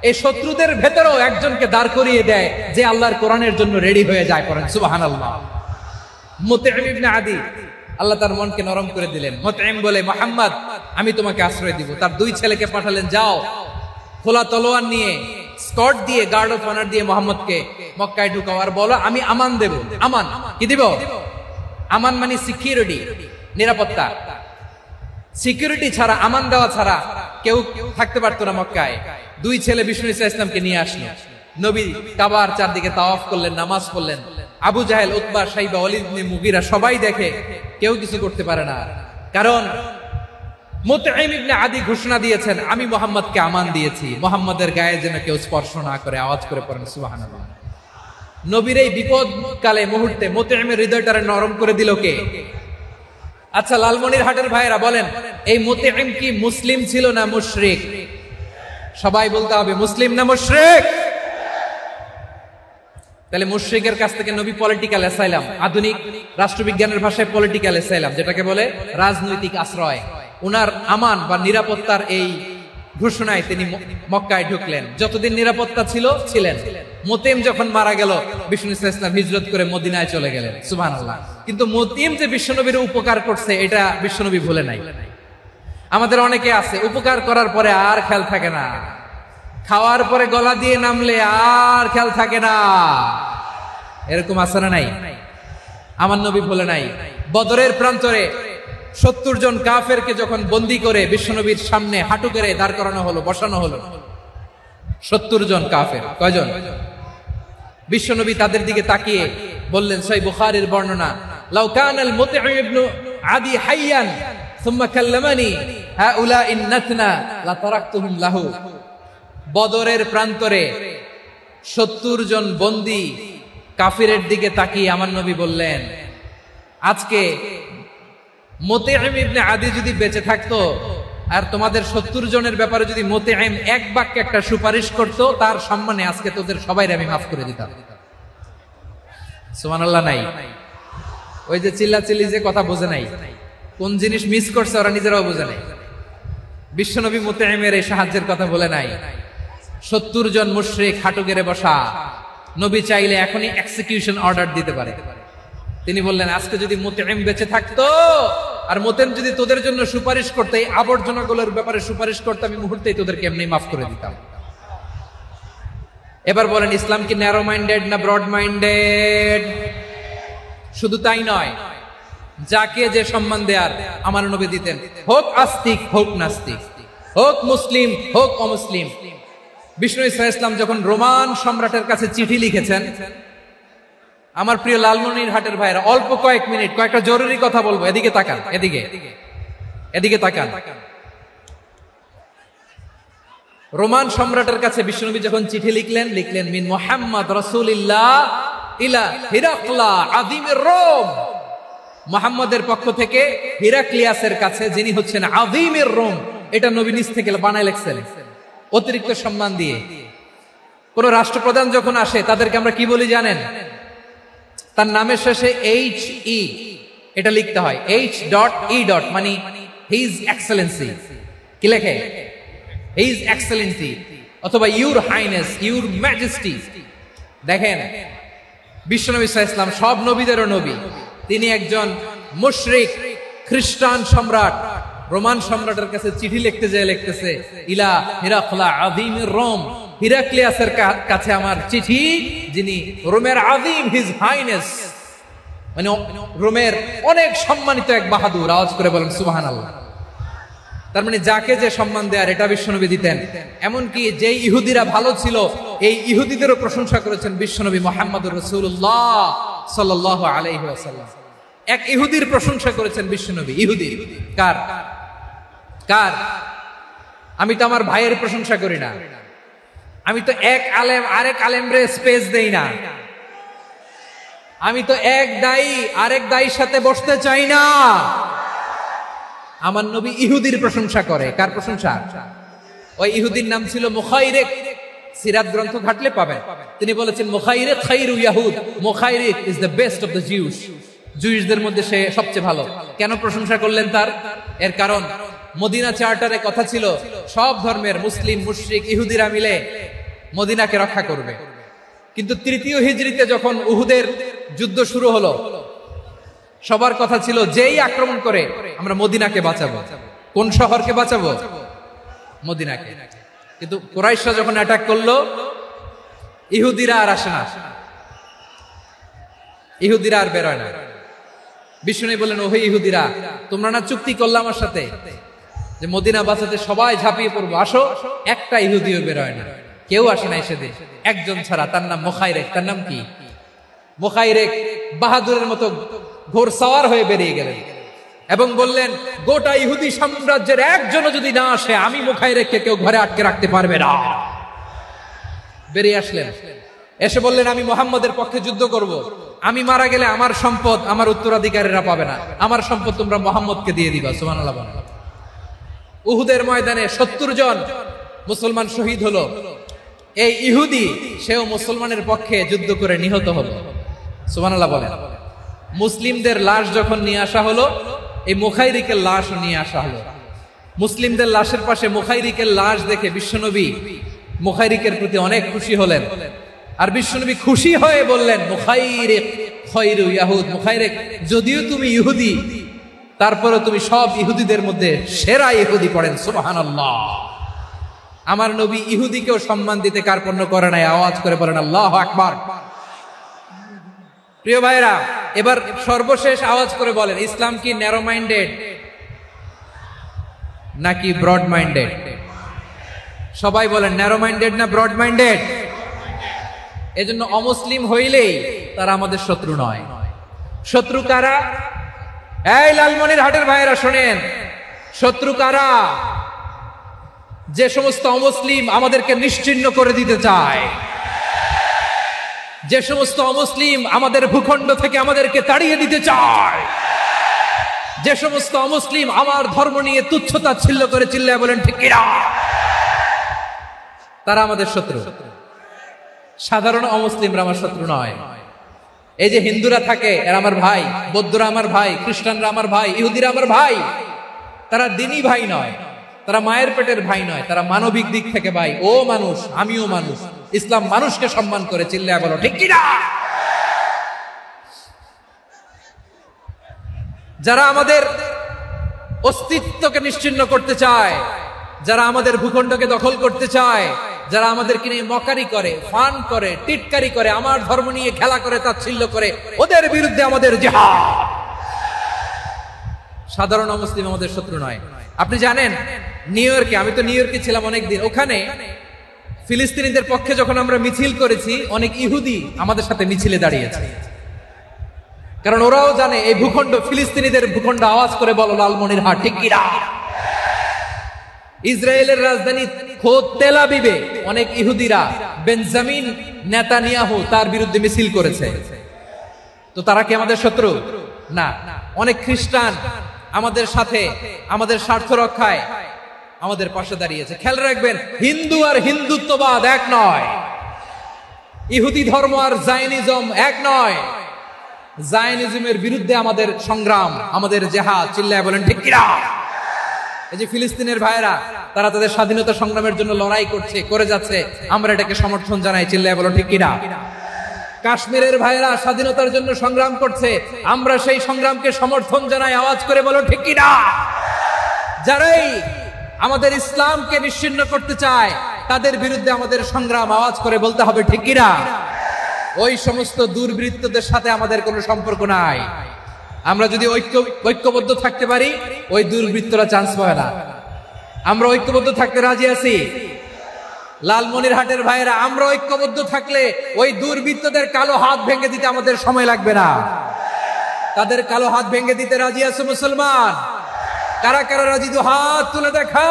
এই শত্রুদের ভেতরেও একজনকে দাঁড় করিয়ে দেয় যে আল্লাহর কোরআনের জন্য রেডি হয়ে যায়। পড়েন সুবহানাল্লাহ। মুতঈম ইবনে আদি, আল্লাহ তার মনকে নরম করে দিলেন। মুতঈম বলে, মুহাম্মদ আমি তোমাকে আশ্রয় দিব। তার দুই ছেলেকে পাঠালেন, যাও খোলা তলোয়ার নিয়ে, স্কট দিয়ে, গার্ড অফ অনার দিয়ে মোহাম্মদকে মক্কায় ঢুকাও আর বলো আমি আমান দেব। আমান কি দিব? আমান মানে সিকিউরিটি, নিরাপত্তা। সিকিউরিটি ছাড়া, আমান দেওয়া ছাড়া কেউ থাকতে পারতো না মক্কায়। দুই ছেলে বিষ্ণু ইসা ইসলামকে নিয়ে আসলো। নবী কাবার চারদিকে তাওয়াফ করলেন, নামাজ পড়লেন। আবু জাহেল, উতবা, শাইবা, ওয়ালিদ ইবনে মুগীরা সবাই দেখে, কেউ কিছু করতে পারে না। কারণ মুতঈম ইবনে আদি ঘোষণা দিয়েছেন আমি মুহাম্মদকে আমান দিয়েছি, মুহাম্মদের গায়ে যেন কেউ স্পর্শ না করে। আওয়াজ করে পড়েন সুবহানাল্লাহ। নবীর এই বিপদ কালে মুহূর্তে মুতঈমের হৃদয়টারে নরম করে দিল কে? আচ্ছা লালমনির হাটের ভাইরা বলেন, এই মুতঈম কি মুসলিম ছিল না মুশরিক? সবাই বলতে হবে মুসলিম না মুশরিক? তাহলে মুশরিকের কাছ থেকে নবী পলিটিক্যাল অ্যাসাইলাম, আধুনিক রাষ্ট্রবিজ্ঞানের ভাষায় পলিটিক্যাল অ্যাসাইলাম, যেটাকে বলে রাজনৈতিক আশ্রয়, উনার আমান বা নিরাপত্তার এই ঘোষণায় তিনি মক্কায় ঢুকলেন। যতদিন নিরাপত্তা ছিল ছিলেন। মুতঈম যখন মারা গেল, বিষ্ণু ইসলাম হিজরত করে মদিনায় চলে গেলেন। সুবহানাল্লাহ। কিন্তু মুতঈম যে বিশ্বনবীর উপকার করছে এটা বিশ্বনবী ভুলে নাই। আমাদের অনেকে আছে উপকার করার পরে আর খেয়াল থাকে না, খাওয়ার পরে গলা দিয়ে নামলে আর খেয়াল থাকে না। এরকম আছে না নাই? আমার নবী ভুলে নাই। বদরের প্রান্তরে 70 জন কাফেরকে যখন বন্দী করে বিশ্বনবীর সামনে হাঁটু করে দাঁড় করানো হলো, বসানো হলো, 70 জন কাফের। কয়জন? বিশ্বনবী তাদের দিকে তাকিয়ে বললেন, সহিহ বুখারীর বর্ণনা, লাউ কানাল মুতঈম ইবনে আদি হাইয়ান সুম্মা কাল্লামানি হাউলা ইন্নাতনা লা তারাকতুহুম লাহু। বদরের প্রান্তরে 70 জন বন্দী কাফিরের দিকে তাকিয়ে আমার নবী বললেন, আজকে মুতঈম ইবনে আদি যদি বেঁচে থাকতো আর তোমাদের 70 জনের ব্যাপারে যদি মুতঈম এক বাক্যে একটা সুপারিশ করতো, তার সম্মানে আজকে তোদের সবাইকে আমি মাফ করে দিতাম। সুবহানাল্লাহ। নাই ওই যে চিল্লাচিল্লি যে কথা বোঝে নাই, কোন জিনিস মিস করছে ওরা নিজেরাও বোঝে নাই। বিশ্বনবী মুতঈমের এই সাহায্যের কথা বলে নাই। 70 জন মুশরিক হাঁটু গেড়ে বসা, নবী চাইলে এখনই এক্সিকিউশন অর্ডার দিতে পারে। তিনি বললেন, আজকে যদি মুতঈম বেঁচে থাকতো আর মুতঈম যদি তোদের জন্য সুপারিশ করতে, এই আবর্জনাগুলোর ব্যাপারে সুপারিশ করতে, আমি মুহূর্তেই তোদেরকে এমনি মাফ করে দিতাম। এবার বলেন, ইসলাম কি ন্যারো মাইন্ডেড না ব্রড মাইন্ডেড? শুধু তাই নয়, যাকে যে সম্মান দেয়ার আমার নবী দিতেন, হোক আস্তিক হোক নাস্তিক, হোক মুসলিম হোক অমুসলিম। বিষ্ণু ইসলাম যখন রোমান সম্রাটের কাছে চিঠি লিখেছেন, আমার প্রিয় লালমনির হাটের ভাইরা, অল্প কয়েক মিনিট কয়েকটা জরুরি কথা বলবো। এদিকে তাকান, এদিকে তাকান। রোমান সম্রাটের কাছে বিশ্বনবী যখন চিঠি লিখলেন মিন মুহাম্মদ রাসূলিল্লাহ ইলা হিরাকলা আযীমির রোম। মুহাম্মদের পক্ষ থেকে হিরাক্লিয়াসের কাছে, যিনি হচ্ছেন আযীমির রোম। এটা নবী নিজ থেকে বানায় লিখছেন অতিরিক্ত সম্মান দিয়ে। কোন রাষ্ট্রপ্রধান যখন আসে তাদেরকে আমরা কি বলি জানেন? তার নামের শেষে এইচ ই এটা লিখতে হয়, H.E. মানে হিজ এক্সেলেন্সি। কি লেখে? হিজ এক্সেলেন্সি অথবা ইউর হাইনেস, ইউর ম্যাজেস্টি। দেখেন, বিশ্বনবী সাল্লাল্লাহু আলাইহি ওয়াসাল্লাম সব নবীদেরও নবী। তিনি একজন মুশরিক খ্রিস্টান সম্রাট, রোমান সম্রাটের কাছে চিঠি লিখতে যেয়ে লিখতেছে, ইলা হিরাকলা আযীমির রোম, হিরাক্লিয়াসের কাছে আমার চিঠি, যিনি রোমের আযীম, হিজ হাইনেস, মানে রোমের অনেক সম্মানিত এক বাহাদুর। আওয়াজ করে বলেন সুবহানাল্লাহ। তার মানে যাকে যে সম্মান দেয়ার এটা বিশ্বনবী দিতেন। এমনকি যে ইহুদিরা ভালো ছিল, এই ইহুদিদেরও প্রশংসা করেছেন বিশ্বনবী মুহাম্মদুর রাসূলুল্লাহ সাল্লাল্লাহু আলাইহি ওয়াসাল্লাম। এক ইহুদির প্রশংসা করেছেন বিশ্বনবী। ইহুদি কার? কার? আমি তো আমার ভাইয়ের প্রশংসা করি না, আমি তো এক আলেম আরেক আলেমরে স্পেস দেই না, আমি তো এক দায়ী আরেক দায়ীর সাথে বসতে চাই না। আমার নবী ইহুদির প্রশংসা করে। কার প্রশংসা? ওই ইহুদির নাম ছিল মুখাইরিক। সিরাত গ্রন্থ ঘাটলে পাবেন। তিনি বলেছেন মুখাইরিক খায়রু ইয়াহুদ, মুখাইরিক is the best of the Jews. জুইসদের মধ্যে সে সবচেয়ে ভালো। কেন প্রশংসা করলেন তার? এর কারণ মদিনা চার্টারে কথা ছিল সব ধর্মের মুসলিম, মুশরিক, ইহুদিরা মিলে মদিনাকে রক্ষা করবে। কিন্তু তৃতীয় হিজরিতে যখন উহুদের যুদ্ধ শুরু হলো, সবার কথা ছিল যেই আক্রমণ করে আমরা মদিনাকে বাঁচাবো। কোন শহরকে বাঁচাবো? মদিনাকে। কিন্তু কুরাইশরা যখন অ্যাটাক করলো, ইহুদিরা আর আসে না, ইহুদিরা আর বেরোয় না। বিষ্ণু বললেন, ওহে ইহুদিরা, তোমরা না চুক্তি করলে আমার সাথে যে মদিনা বাঁচাতে সবাই ঝাঁপিয়ে পড়বো, আসো। একটা ইহুদিও বেরোয় না, কেউ আসে না সেদিন, একজন ছাড়া। তার নাম মুখাইরিক। তার নাম কি? মুখাইরিক বাহাদুরের মতো ঘোড়সওয়ার হয়ে বেরিয়ে গেলেন এবং বললেন, গোটা ইহুদি সাম্রাজ্যের একজনও যদি না আসে, আমি মুখাইরিককে কেউ ঘরে আটকে রাখতে পারবে না। বেরিয়ে আসলেন, এসে বললেন, আমি মুহাম্মদের পক্ষে যুদ্ধ করব। আমি মারা গেলে আমার সম্পদ আমার উত্তরাধিকারীরা পাবে না, আমার সম্পদ তোমরা মুহাম্মদকে দিয়ে দিবা। সুবহানাল্লাহ। উহুদের ময়দানে 70 জন মুসলমান শহীদ হলো। এই ইহুদি, সেও মুসলমানের পক্ষে যুদ্ধ করে নিহত হলো। সুবহানাল্লাহ বলেন। মুসলিমদের লাশ যখন নিয়ে আসা হলো, এই মুখাইরিকের লাশ নিয়ে আসা হলো। মুসলিমদের লাশের পাশে মুখাইরিকের লাশ দেখে বিশ্বনবী মুখাইরিকের প্রতি অনেক খুশি হলেন। আর বিশ্বনবী খুশি হয়ে বললেন, মুখাইরিক খায়রু ইয়াহুদ, মুখাইরিক যদিও তুমি ইহুদি, তারপরে তুমি সব ইহুদিদের মধ্যে সেরা ইহুদি। পড়েন সুবহানাল্লাহ। আমার নবী ইহুদিকেও সম্মান দিতে কার্পণ্য করে নাই। আওয়াজ করে বলেন আল্লাহু আকবার। প্রিয় ভাইরা, এবার সর্বশেষ আওয়াজ করে বলেন, ইসলাম কি ন্যারো মাইন্ডেড নাকি ব্রড মাইন্ডেড? সবাই বলেন, ন্যারো মাইন্ডেড না ব্রড মাইন্ডেড? এজন্য অমুসলিম হইলেই তারা আমাদের শত্রু নয়। শত্রু কারা? এই লালমনিরহাটের ভাইয়েরা শোনেন, শত্রু কারা? যে সমস্ত অমুসলিম আমাদেরকে নিশ্চিহ্ন করে দিতে চায়, যে সমস্ত অমুসলিম আমাদের ভূখণ্ড থেকে আমাদেরকে তাড়িয়ে দিতে চায়, যে সমস্ত অমুসলিম আমার ধর্ম নিয়ে তুচ্ছতাচ্ছিল্য করে চিল্লায় বলেন ঠিক কিনা, তারা আমাদের শত্রু। সাধারণ অমুসলিমরা আমার শত্রু নয়। এই যে হিন্দুরা থাকে, এরা আমার ভাই, বৌদ্ধরা আমার ভাই, খ্রিস্টানরা আমার ভাই, ইহুদিরা আমার ভাই। তারা দিনই ভাই নয়, তারা মায়ের পেটের ভাই নয়, তারা মানবিক দিক থেকে ভাই। ও মানুষ, আমিও মানুষ। ইসলাম মানুষকে সম্মান করে, চিল্লায় বলো ঠিক কিনা। যারা আমাদের অস্তিত্বকে নিশ্চিহ্ন করতে চায়, যারা আমাদের ভূখণ্ডকে দখল করতে চায়, যারা আমাদেরকে নিয়ে মকারি করে, ফান করে, টিটকারি করে, আমার ধর্ম নিয়ে খেলা করে, তাচ্ছিল্য করে, ওদের বিরুদ্ধে আমাদের জিহাদ। সাধারণ মুসলিম আমাদের শত্রু নয়। আপনি জানেন নিউ ইয়র্কে, আমি তো নিউ ইয়র্কে ছিলাম অনেকদিন, ওখানে ফিলিস্তিনিদের পক্ষে যখন আমরা মিছিল করেছি, অনেক ইহুদি আমাদের সাথে মিছিলে দাঁড়িয়েছে। কারণ ওরাও জানে এই ভূখণ্ড ফিলিস্তিনিদের ভূখণ্ড। আওয়াজ করে বলো লালমনিরহাট ঠিক কিনা। ইসরায়েলের রাজধানী খোদ তেল আবিবে অনেক ইহুদিরা বেঞ্জামিন নেতানিয়াহু তার বিরুদ্ধে মিছিল করেছে। তো তারা কি আমাদের শত্রু? না। অনেক খ্রিস্টান আমাদের সাথে, আমাদের স্বার্থ রক্ষায় আমাদের পাশে দাঁড়িয়েছে। খেয়াল রাখবেন, হিন্দু আর হিন্দুত্ববাদ এক নয়, ইহুদি ধর্ম আর জায়নিজম এক নয়। জায়নিজমের বিরুদ্ধে আমাদের সংগ্রাম, আমাদের জেহাদ, চিল্লায় বলেন ঠিক কিনা? এই যে ফিলিস্তিনের ভাইয়েরা, তারা তাদের স্বাধীনতা সংগ্রামের জন্য লড়াই করছে, করে যাচ্ছে, আমরা এটাকে সমর্থন জানাই, চিল্লায় বলেন ঠিক কিনা? কাশ্মীরের ভাইয়েরা স্বাধীনতার জন্য সংগ্রাম করছে, আমরা সেই সংগ্রামকে সমর্থন জানাই, আওয়াজ করে বলো ঠিক কিনা? যারাই আমাদের ইসলামকে নিশ্চিহ্ন করতে চায় তাদের বিরুদ্ধে আমাদের সংগ্রাম, আওয়াজ করে বলতে হবে ঠিক কিনা? ওই সমস্ত দুর্বৃত্তদের সাথে আমাদের কোনো সম্পর্ক নাই। আমরা যদি ঐক্যবদ্ধ থাকতে পারি, ওই দুর্বৃত্তরা চান্স পাবে না। আমরা ঐক্যবদ্ধ থাকতে রাজি আছি। লালমনিরহাটের ভাইয়েরা, আমরা ঐক্যবদ্ধ থাকলে ওই দুর্বৃত্তদের কালো হাত ভেঙে দিতে আমাদের সময় লাগবে না। তাদের কালো হাত ভেঙে দিতে রাজি আছে মুসলমান? কারা কারা রাজি? দু হাত তুলে দেখা।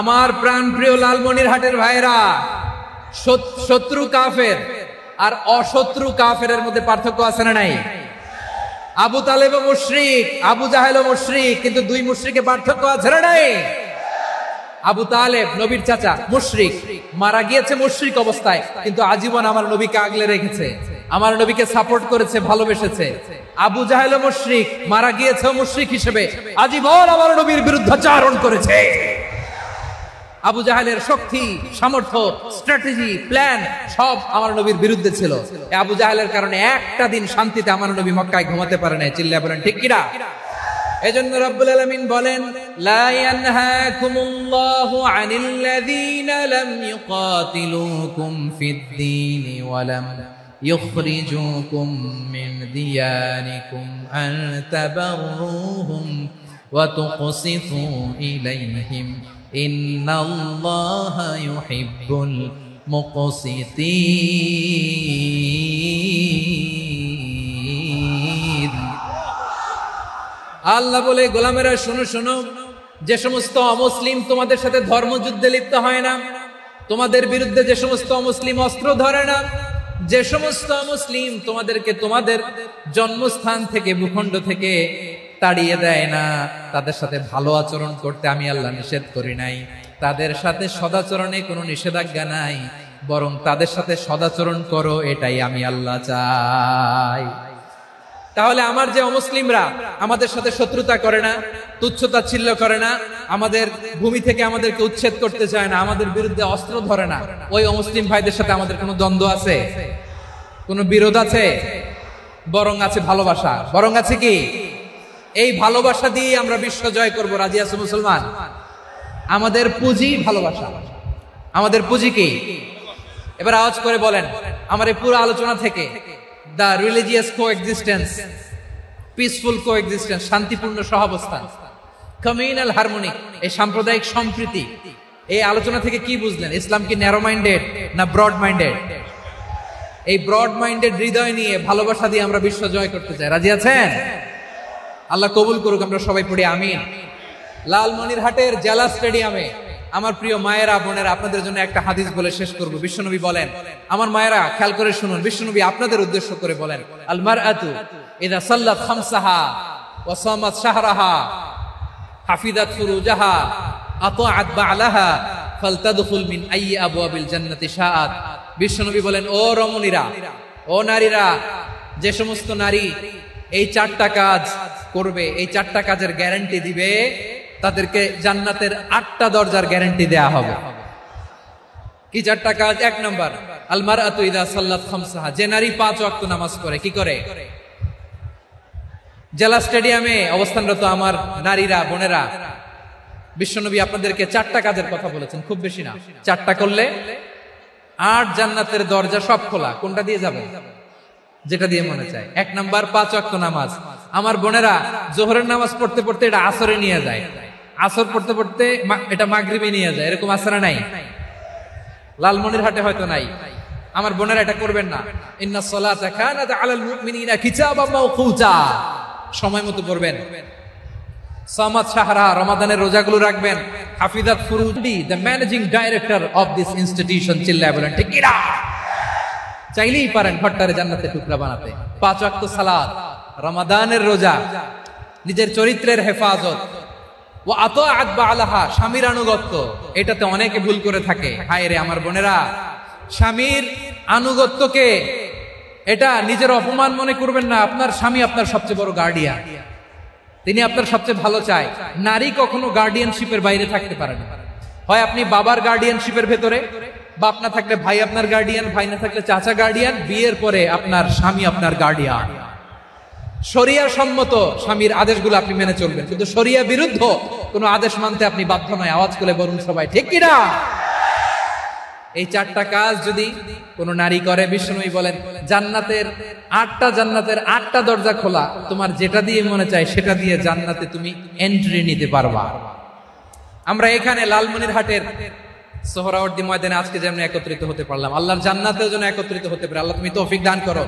আমার প্রাণ প্রিয় লালমনিরহাটের ভাইরা, শত্রু কাফের আর অশত্রু কাফেরের মধ্যে পার্থক্য আছে না নাই? আবু তালেব মুশরিক, আবু জাহেল মুশরিক, কিন্তু দুই মুশরিকে পার্থক্য আছে না নাই? আবু তালেব নবীর চাচা, মুশরিক, মারা গিয়েছে মুশরিক অবস্থায়, কিন্তু আজীবন আমার নবীকে আগলে রেখেছে, আমার নবীকে সাপোর্ট করেছে, ভালোবেসেছে। আবু জাহেল মুশরিক, মারা গিয়েছে মুশরিক হিসেবে, আজীবন আমার নবীর বিরুদ্ধাচারণ করেছে। আবু জাহেলের শক্তি, সামর্থ্য, স্ট্র্যাটেজি, প্ল্যান সব আমার নবীর বিরুদ্ধে ছিল। আবু জাহেলের কারণে একটা দিন শান্তিতে আমার নবী মক্কায় ঘুমাতে পারে নাই, চিল্লায় বলেন ঠিক কিনা? এজন্য রব্বুল আলামিন বলেন, লা ইয়ানহাকুমুল্লাহু আনিল্লাযীনা লাম ইউকাতিলুকুম ফিদ-দীন ওয়া লাম ইখরিজুকুম মিন দিয়ারিকুম আন তাবাররুহুম ওয়া তুকসিতু ইলাইহিম ইন্নাল্লাহা ইউহিব্বুল মুকসিতিন। আল্লাহ বলে, গোলামেরা শোনো শোনো, যে সমস্ত অমুসলিম তোমাদের সাথে ধর্মযুদ্ধে লিপ্ত হয় না, তোমাদের বিরুদ্ধে যে সমস্ত অমুসলিম অস্ত্র ধরে না, যে সমস্ত অমুসলিম তোমাদেরকে তোমাদের জন্মস্থান থেকে, ভূখণ্ড থেকে তাড়িয়ে দেয় না, তাদের সাথে ভালো আচরণ করতে আমি আল্লাহ নিষেধ করি নাই। তাদের সাথে সদাচরণে কোনো নিষেধাজ্ঞা নাই, বরং তাদের সাথে সদাচরণ করো, এটাই আমি আল্লাহ চাই। তাহলে আমার যে অমুসলিমরা আমাদের সাথে শত্রুতা করে না, তুচ্ছতাচ্ছিল্য করে না, আমাদের ভূমি থেকে আমাদেরকে উচ্ছেদ করতে চায় না, আমাদের বিরুদ্ধে অস্ত্র ধরে না, ওই অমুসলিম ভাইদের সাথে আমাদের কোনো দ্বন্দ্ব আছে? কোনো বিরোধ আছে? বরং আছে ভালোবাসা। বরং আছে কি? এই ভালোবাসা দিয়ে আমরা বিশ্ব জয় করব। রাজি আছো মুসলমান? আমাদের পুঁজি ভালোবাসা। আমাদের পুঁজি কি? এবার আওয়াজ করে বলেন, আমার এই পুরো আলোচনা থেকে the religious coexistence, peaceful coexistence, শান্তিপূর্ণ সহাবস্থান, communal harmony, এই সাম্প্রদায়িক সম্প্রীতি, এই আলোচনা থেকে কি বুঝলেন? ইসলাম কি ন্যারো মাইন্ডেড না ব্রড মাইন্ডেড? এই ব্রড মাইন্ডেড হৃদয় নিয়ে, ভালোবাসা দিয়ে আমরা বিশ্ব জয় করতে চাই। রাজি আছেন? আল্লাহ কবুল করুক, আমরা সবাই পড়ি আমিন। লালমনিরহাটের জেলা স্টেডিয়ামে আমার প্রিয় মায়েরা, বোনেরা, আপনাদের জন্য একটা হাদিস বলে শেষ করব। বিশ্বনবী বলেন, আমার মায়েরা খেয়াল করে শুনুন, বিশ্বনবী আপনাদের উদ্দেশ্য করে বলেন, আল মারআতু ইযা সাল্লাত খামসাহা ওয়া সামাত শাহরাহা হাফিজাত ফুরুজাহা আতাআত বা'লাহা ফালতাদখুল মিন আইয়ি আবওয়াবিল জান্নাতি শাআত। বিশ্বনবী বলেন, ও রমণীরা, ও নারীরা, যে সমস্ত নারী এই চারটা কাজ করবে, এই চারটা কাজের গ্যারান্টি দিবে, তাদেরকে জান্নাতের 8টা দরজার গ্যারান্টি দেয়া হবে। কি চারটা কাজ? 1 নাম্বার, আল মারআতু ইযা সাল্লাত খামসাহা, যে নারী 5 ওয়াক্ত নামাজ পড়ে। কি করে? জেলা স্টেডিয়ামে অবস্থানরত আমার নারীরা, বোনেরা, বিশ্বনবী আপনাদেরকে 4টা কাজের কথা বলেছেন, খুব বেশি না। 4টা করলে 8 জান্নাতের দরজা সব খোলা। কোনটা দিয়ে যাবে? যেটা দিয়ে মনে চায়। 1 নাম্বার 5 ওয়াক্ত নামাজ। আমার বোনেরা জোহরের নামাজ পড়তে পড়তে এটা আসরে নিয়ে যায়, আসর পড়তে পড়তে এটা মাগরিবে নিয়ে যায়। এরকম আছে না নাই? লালমনিরহাটে হয়তো নাই। আমার বোনেরা এটা করবেন না। ইন্নাস সালাতা কানাত আলাল মুমিনিনা কিতাবাম মাওকুতা, সময় মতো পড়বেন। সামাদ শাহরা, রমাদানের রোজাগুলো রাখবেন। হাফিজাত ফুরুদি, the managing director of this institution, চিল্লায় বলেন ঠিক কিনা? চাইলেই পারেন ঘরটারে জান্নাতের টুকরা বানাতে। 5 ওয়াক্ত সালাত, রমাদানের রোজা, নিজের চরিত্রের হেফাজত, ও আতাআত বালাহা, স্বামীর আনুগত্য। এটাতে অনেকে ভুল করে থাকে। হায় রে আমার বোনেরা, স্বামীর আনুগত্যকে এটা নিজের অপমান মনে করবেন না। আপনার স্বামী আপনার সবচেয়ে বড় গার্ডিয়ান, তিনি আপনার সবচেয়ে ভালো চায়। নারী কখনো গার্ডিয়ানশিপের বাইরে থাকতে পারে না। হয় আপনি বাবার গার্ডিয়ানশিপের ভেতরে, বাপ না থাকলে ভাই আপনার গার্ডিয়ান, ভাই না থাকলে চাচা গার্ডিয়ান, বিয়ের পরে আপনার স্বামী আপনার গার্ডিয়ান। শরিয়া সম্মত স্বামীর আদেশগুলো আপনি মেনে চলবেন, কিন্তু শরিয়া বিরুদ্ধ কোনো আদেশ মানতে আপনি বাধ্য নয়। আওয়াজ করে বলুন সবাই ঠিক কিনা? এই 4টা কাজ যদি কোন নারী করে, বিষ্ণুই বলেন জান্নাতের 8টা দরজা খোলা, তোমার যেটা দিয়ে মনে চায় সেটা দিয়ে জান্নাতে তুমি এন্ট্রি নিতে পারবা। আমরা এখানে লালমনিরহাটের সোহরাওয়ার্দী ময়দানে আজকে যেমন একত্রিত হতে পারলাম, আল্লাহর জান্নাতেও যেন একত্রিত হতে পারে। আল্লাহ তুমি তৌফিক দান করো।